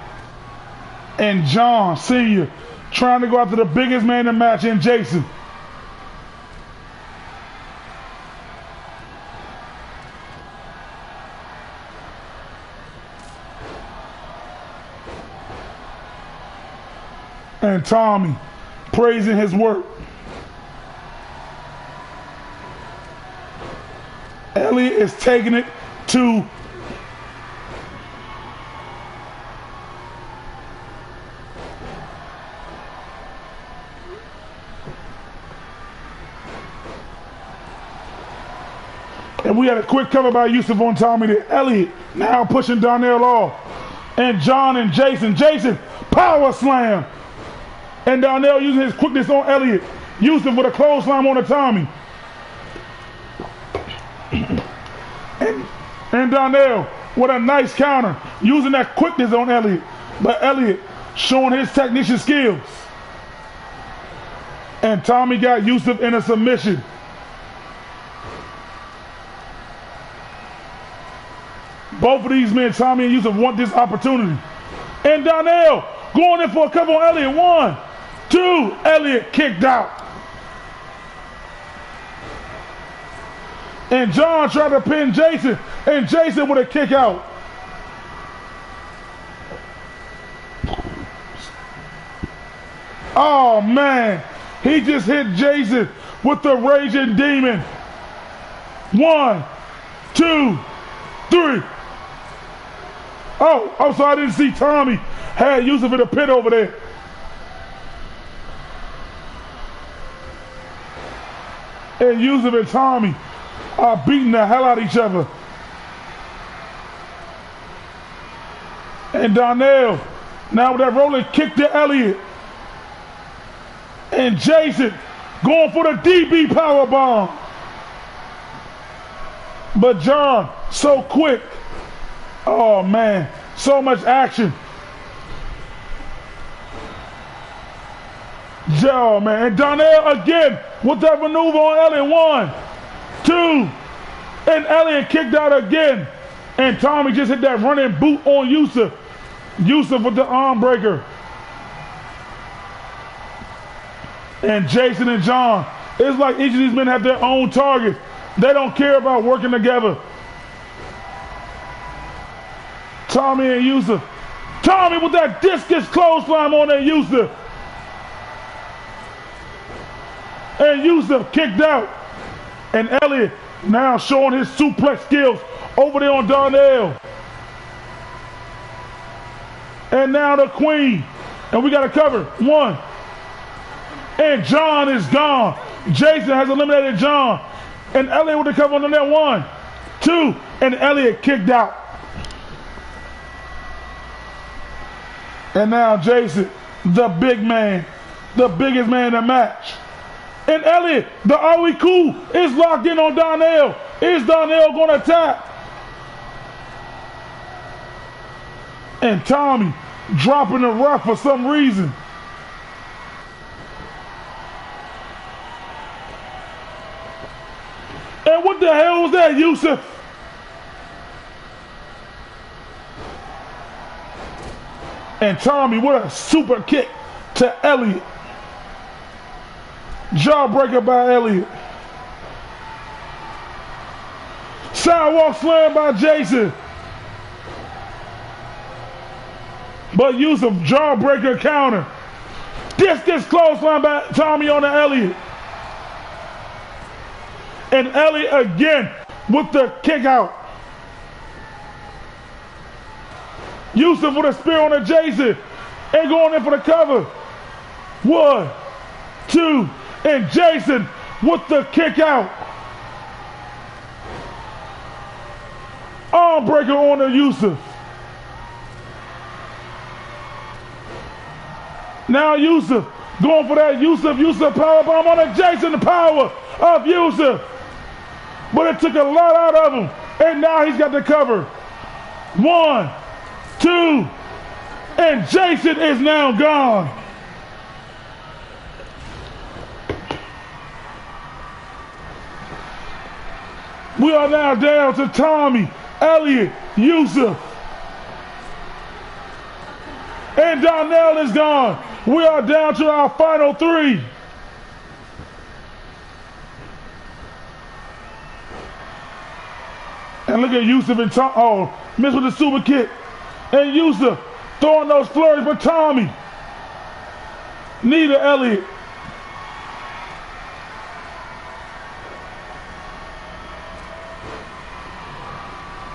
And John Sr. trying to go after the biggest man in the match in Jason. And Tommy praising his work. Elliott is taking it to and we had a quick cover by Yusuf on Tommy to Elliott now pushing Donnell off. And John and Jason. Jason power slam. And Donnell using his quickness on Elliott. Yusuf with a clothesline on the Tommy. And Donnell with a nice counter. Using that quickness on Elliott. But Elliott showing his technician skills. And Tommy got Yusuf in a submission. Both of these men, Tommy and Yusuf, want this opportunity. And Donnell going in for a cover on Elliott. 1, 2, Elliott kicked out. And John tried to pin Jason, and Jason with a kick out. Oh man, he just hit Jason with the Raging Demon. 1, 2, 3. Oh, I'm sorry, I didn't see Tommy had Yusuf in the pit over there. And Yusuf and Tommy are beating the hell out of each other. And Donnell, now with that rolling kick to Elliott. And Jason going for the DB powerbomb. But John, so quick. Oh man, so much action. Oh man, and Donnell again with that maneuver on Elliott. 1, 2, and Elliott kicked out again. And Tommy just hit that running boot on Yusuf. Yusuf with the arm breaker. And Jason and John, it's like each of these men have their own target. They don't care about working together. Tommy and Yusuf. Tommy with that discus clothesline on that Yusuf. And Yusuf kicked out. And Elliott now showing his suplex skills over there on Donnell. And now the Queen. And we got to cover. 1. And John is gone. Jason has eliminated John. And Elliott with the cover on that. 1, 2, and Elliott kicked out. And now Jason, the big man, the biggest man in the match. And Elliott, the Are We Cool, is locked in on Donnell. Is Donnell going to tap? And Tommy dropping the rock for some reason. And what the hell was that, Yusuf? And Tommy with a super kick to Elliott. Jawbreaker by Elliott. Sidewalk slam by Jason. But Yusuf jawbreaker counter. Discus clothesline by Tommy on the Elliott. And Elliott again with the kick out. Yusuf with a spear on the Jason. And going in for the cover. 1, 2, and Jason with the kick out. Arm breaker on the Yusuf. Now Yusuf going for that Yusuf powerbomb on the Jason, the power of Yusuf. But it took a lot out of him. And now he's got the cover. 1, 2, and Jason is now gone. We are now down to Tommy, Elliott, Yusuf. And Donnell is gone. We are down to our final 3. And look at Yusuf and Tommy. Oh, missed with the super kick. And Yusuf throwing those flurries, but Tommy. Neither Elliott.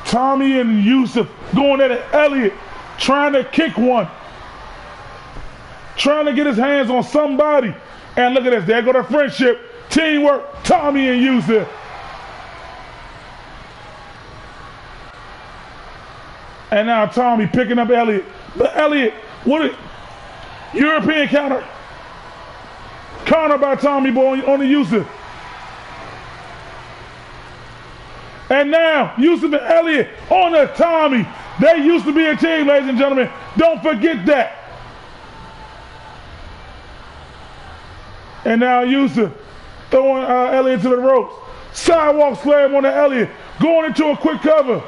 Tommy and Yusuf going at it. Elliott trying to kick one. Trying to get his hands on somebody. And look at this. There go the friendship. Teamwork. Tommy and Yusuf. And now Tommy picking up Elliott. But Elliott, what is European counter. Counter by Tommy Boy on the Yusuf. And now Yusuf and Elliott on the Tommy. They used to be a team, ladies and gentlemen. Don't forget that. And now Yusuf throwing Elliott to the ropes. Sidewalk slam on the Elliott. Going into a quick cover.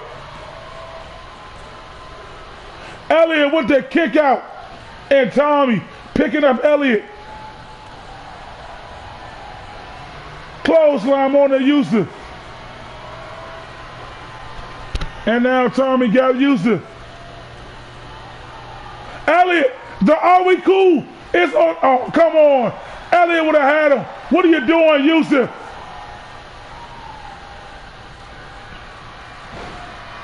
Elliott with the kick out. And Tommy picking up Elliott. Clothesline on the Yusuf. And now Tommy got Yusuf. Elliott, the Are We Cool is on. Oh, come on. Elliott would have had him. What are you doing, Yusuf?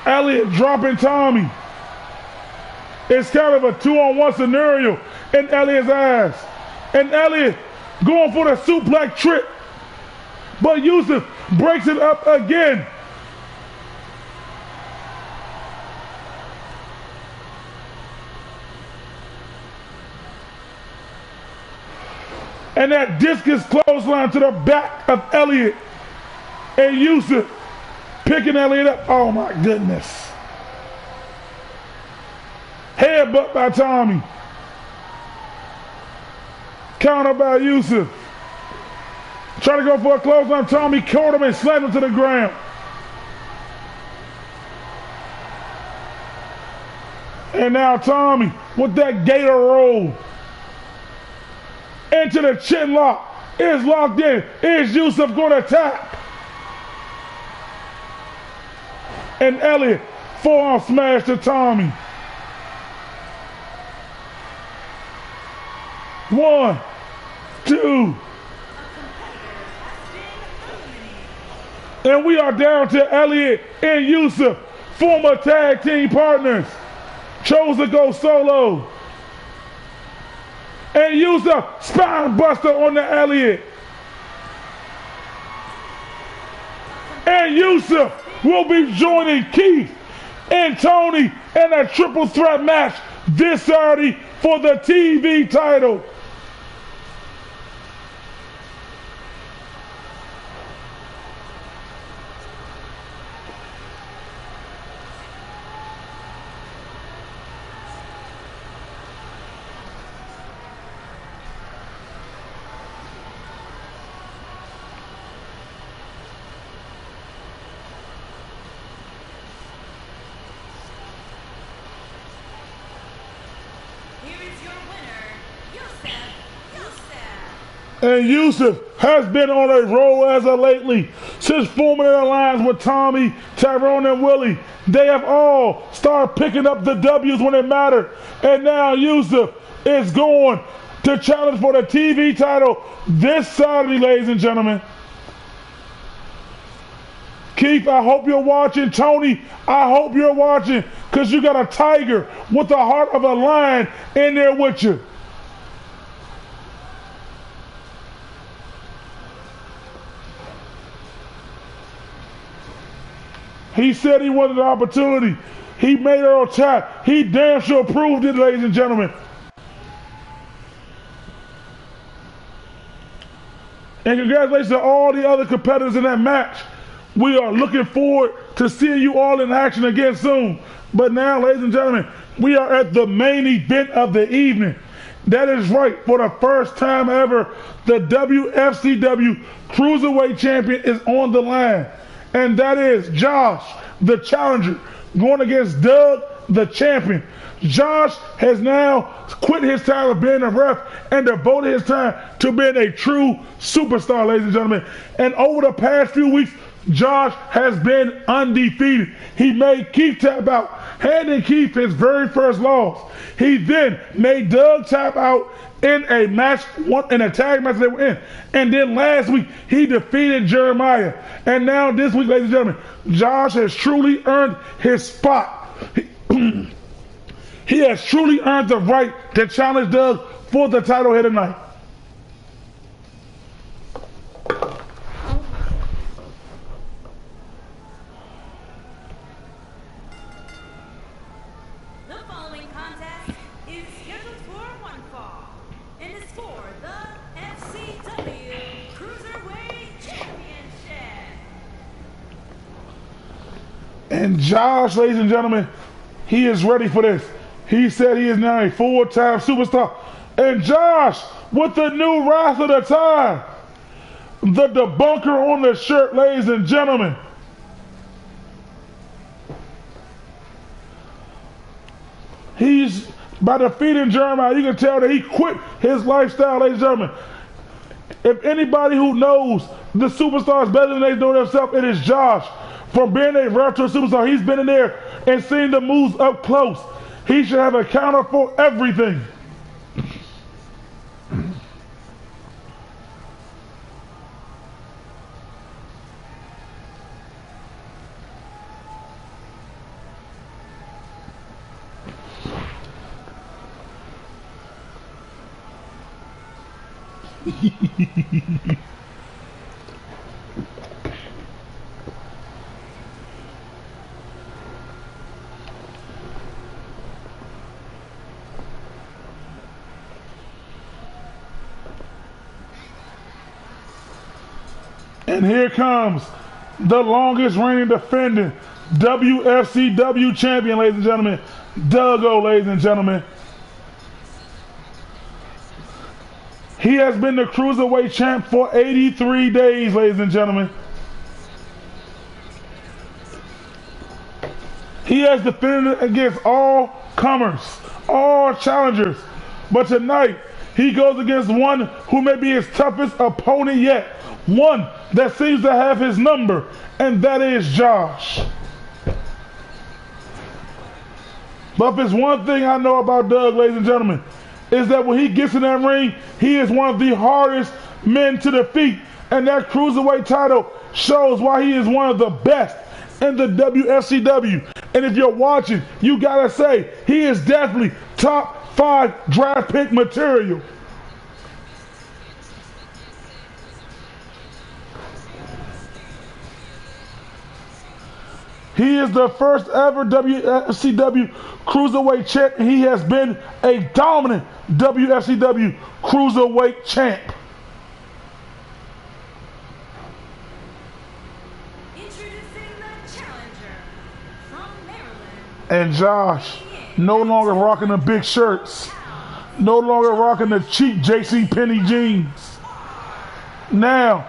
Elliott dropping Tommy. It's kind of a 2-on-1 scenario in Elliott's ass. And Elliott going for the suplex trick. But Yusuf breaks it up again. And that discus clothesline to the back of Elliott. And Yusuf picking Elliott up. Oh my goodness. Headbutt by Tommy. Counter by Yusuf. Trying to go for a clothesline. Tommy caught him and slammed him to the ground. And now Tommy with that gator roll. Into the chin lock. Is locked in. Is Yusuf going to tap? And Elliott forearm smash to Tommy. 1, 2. And we are down to Elliott and Yusuf, former tag team partners. Chose to go solo. And Yusuf, spine buster on the Elliott. And Yusuf will be joining Keith and Tony in a triple threat match this Saturday for the TV title. And Yusuf has been on a roll as of lately. since forming an alliance with Tommy, Tyrone, and Willie. They have all started picking up the W's when it mattered. And now Yusuf is going to challenge for the TV title this Saturday, ladies and gentlemen. Keith, I hope you're watching. Tony, I hope you're watching, because you got a tiger with the heart of a lion in there with you. He said he wanted the opportunity. He made Earl tap. He damn sure proved it, ladies and gentlemen. And congratulations to all the other competitors in that match. We are looking forward to seeing you all in action again soon. But now, ladies and gentlemen, we are at the main event of the evening. That is right. For the first time ever, the WFCW Cruiserweight Champion is on the line. And that is Josh, the challenger, going against Doug, the champion. Josh has now quit his time of being a ref and devoted his time to being a true superstar, ladies and gentlemen. And over the past few weeks, Josh has been undefeated. He made Keith tap out, handing Keith his very first loss. He then made Doug tap out in a match, in a tag match they were in. And then last week, he defeated Jeremiah. And now this week, ladies and gentlemen, Josh has truly earned his spot. He has truly earned the right to challenge Doug for the title here tonight. The following contest is scheduled for one fall and is for the FCW Cruiserweight Championship. And Josh, ladies and gentlemen, he is ready for this. He said he is now a full-time superstar. And Josh, with the new wrath of the time, the debunker on the shirt, ladies and gentlemen. He's, by defeating Jeremiah, you can tell that he quit his lifestyle, ladies and gentlemen. If anybody who knows the superstars better than they know themselves, it is Josh. From being a ref to a superstar, he's been in there and seen the moves up close. He should have a counter for everything. And here comes the longest reigning defending WFCW champion, ladies and gentlemen, Duggo, ladies and gentlemen. He has been the Cruiserweight champ for 83 days, ladies and gentlemen. He has defended against all comers, all challengers. But tonight, he goes against one who may be his toughest opponent yet. One that seems to have his number, and that is Josh. But if there's one thing I know about Doug, ladies and gentlemen, is that when he gets in that ring, he is one of the hardest men to defeat. And that Cruiserweight title shows why he is one of the best in the WFCW. And if you're watching, you gotta say, he is definitely top 5 draft pick material. He is the first ever WFCW Cruiserweight champ, and he has been a dominant WFCW Cruiserweight champ. Introducing the challenger from Maryland. And Josh, no longer rocking the big shirts, no longer rocking the cheap JCPenney jeans. Now,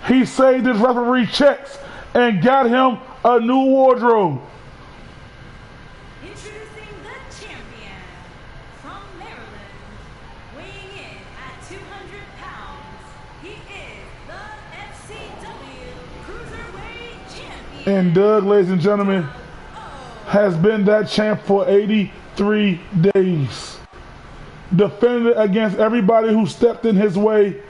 he saved his referee checks and got him a new wardrobe. Introducing the champion from Maryland, weighing in at 200 pounds. He is the FCW Cruiserweight And Doug, ladies and gentlemen, has been that champ for 83 days. Defended against everybody who stepped in his way.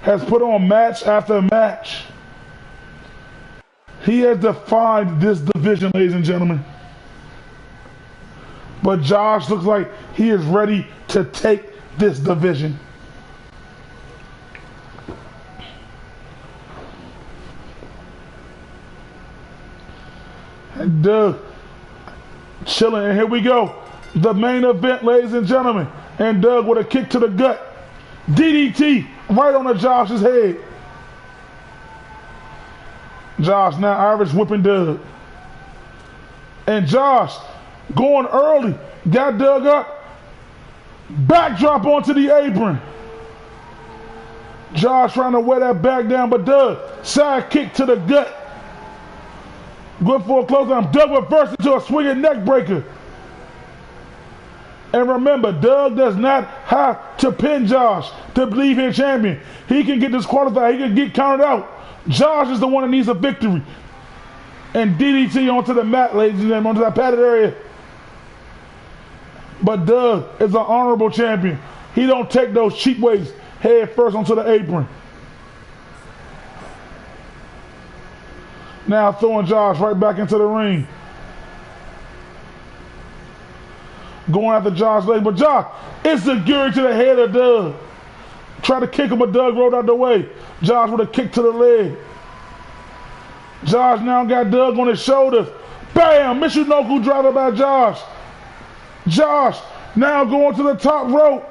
Has put on match after match. He has defined this division, ladies and gentlemen. But Josh looks like he is ready to take this division. And Doug chilling, and here we go. The main event, ladies and gentlemen. And Doug with a kick to the gut. DDT right on Josh's head. Josh now Irish whipping Doug. And Josh going early. Got Doug up. Backdrop onto the apron. Josh trying to wear that back down, but Doug side kick to the gut. Good for a clothesline. Doug reversed into a swinging neck breaker. And remember, Doug does not have to pin Josh to leave him champion. He can get disqualified. He can get counted out. Josh is the one that needs a victory. And DDT onto the mat, ladies and gentlemen, onto that padded area. But Doug is an honorable champion. He don't take those cheap ways head first onto the apron. Now throwing Josh right back into the ring. Going after Josh's leg, but Josh is secured to the head of Doug. Try to kick him, but Doug rolled out the way. Josh with a kick to the leg. Josh now got Doug on his shoulders. Bam! Michinoku driver by Josh. Josh now going to the top rope.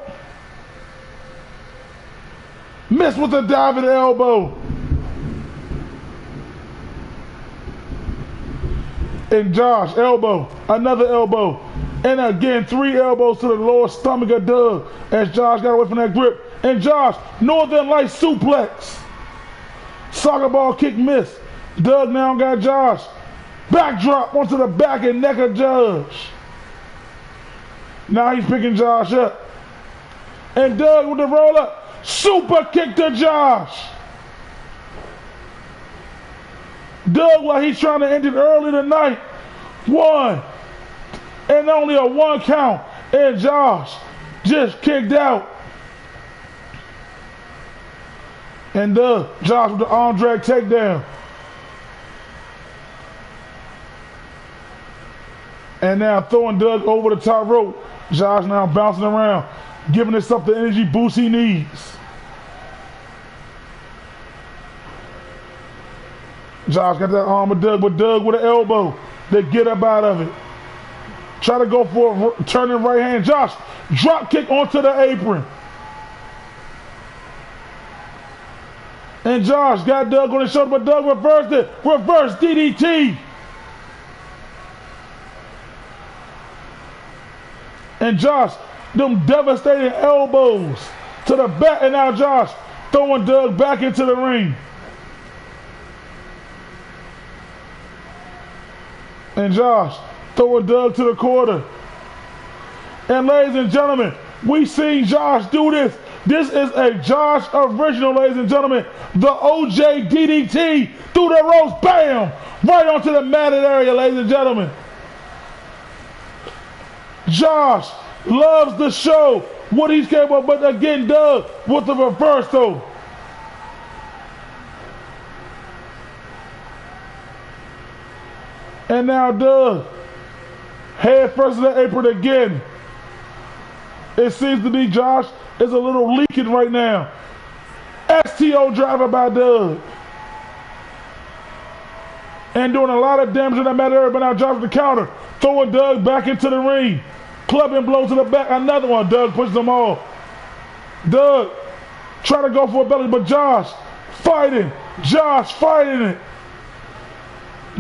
Missed with a diving elbow. And Josh, elbow, another elbow. And again, 3 elbows to the lower stomach of Doug as Josh got away from that grip. And Josh, Northern Light suplex. Soccer ball kick miss. Doug now got Josh. Backdrop onto the back and neck of Josh. Now he's picking Josh up. And Doug with the roll up. Super kick to Josh. Doug, while he's trying to end it early tonight. 1. And only a 1 count. And Josh just kicked out. And Josh with the arm drag takedown. And now throwing Doug over the top rope. Josh now bouncing around, giving himself the energy boost he needs. Josh got that arm of Doug, but Doug with an elbow. They get up out of it. Try to go for a turning right hand. Josh, drop kick onto the apron. And Josh got Doug on his shoulder, but Doug reversed it. Reverse DDT. And Josh, them devastating elbows to the back. And now Josh throwing Doug back into the ring. And Josh throwing Doug to the quarter. And ladies and gentlemen, we seen Josh do this. This is a Josh original, ladies and gentlemen. The OJ DDT through the ropes, bam! Right onto the matted area, ladies and gentlemen. Josh loves the show, what he's capable of, but again, Doug with the reversal. And now Doug, head first to the apron again. It seems to be Josh is a little leaking right now. STO driver by Doug. And doing a lot of damage in that matter area, but now Josh with the counter. Throwing Doug back into the ring. Clubbing blow to the back. Another one. Doug pushes them all. Doug trying to go for a belly, but Josh fighting. Josh fighting it.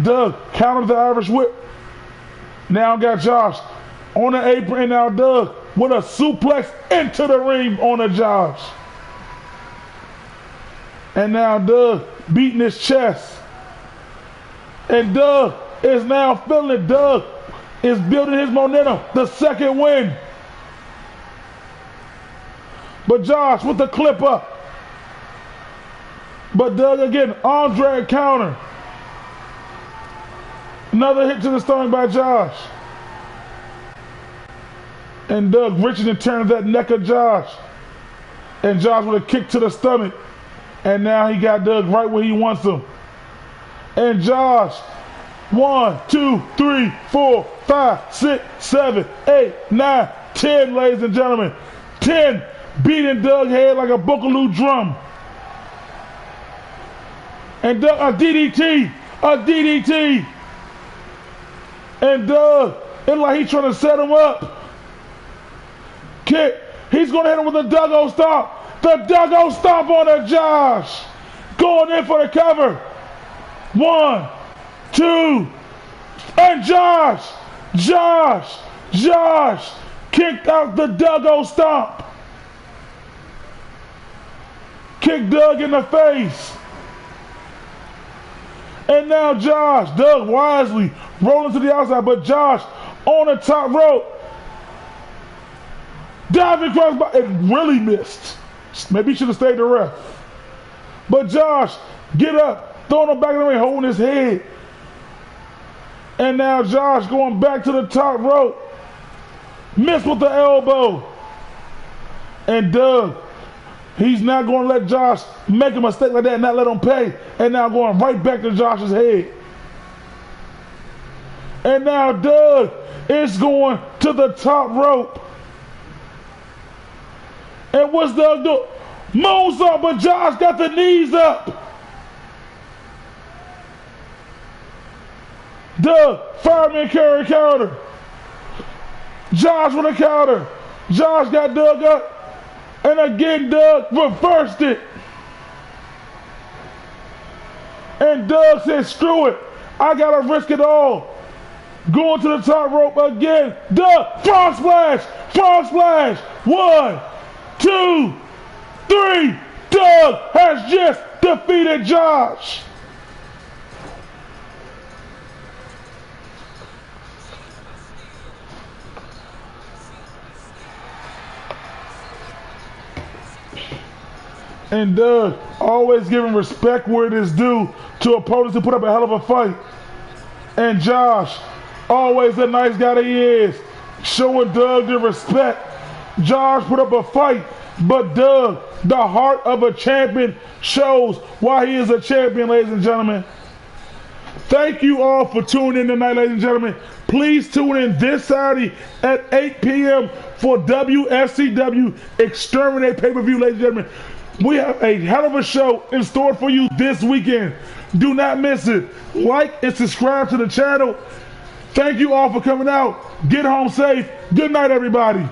Doug countered the Irish whip. Now got Josh on the apron, and now Doug with a suplex into the ring on a Josh. And now Doug beating his chest. And Doug is now feeling it. Doug is building his momentum. The second win. But Josh with the clip up. But Doug again, arm drag counter. Another hit to the stomach by Josh. And Doug Richardson turns that neck of Josh. And Josh with a kick to the stomach. And now he got Doug right where he wants him. And Josh, 1, 2, 3, 4, 5, 6, 7, 8, 9, 10, ladies and gentlemen. 10, beating Doug's head like a boogaloo drum. And Doug, a DDT, a DDT. And Doug, it's like he's trying to set him up. Kick, he's going to hit him with a Duggo stomp. The Duggo stomp on the Josh. Going in for the cover. 1, 2, and Josh kicked out the Duggo stomp. Kicked Doug in the face. And now Doug wisely rolling to the outside, but Josh on the top rope. Diving across, it really missed. Maybe he should have stayed the ref. But Josh, get up, throwing him back in the ring, holding his head. And now Josh going back to the top rope. Missed with the elbow. And Doug, he's not going to let Josh make a mistake like that and not let him pay. And now going right back to Josh's head. And now Doug is going to the top rope. And what's Doug doing? Moonsault, but Josh got the knees up. Doug, fireman carry counter. Josh with a counter. Josh got Doug up. And again, Doug reversed it. And Doug said, screw it. I got to risk it all. Going to the top rope again. Doug, frog splash. Frog splash. 1, 2, 3. Doug has just defeated Josh. And Doug always giving respect where it is due to opponents who put up a hell of a fight. And Josh, always the nice guy that he is, showing Doug the respect. Josh put up a fight, but Doug, the heart of a champion, shows why he is a champion, ladies and gentlemen. Thank you all for tuning in tonight, ladies and gentlemen. Please tune in this Saturday at 8 p.m. for WFCW Exterminate pay-per-view, ladies and gentlemen. We have a hell of a show in store for you this weekend. Do not miss it. Like and subscribe to the channel. Thank you all for coming out. Get home safe. Good night, everybody.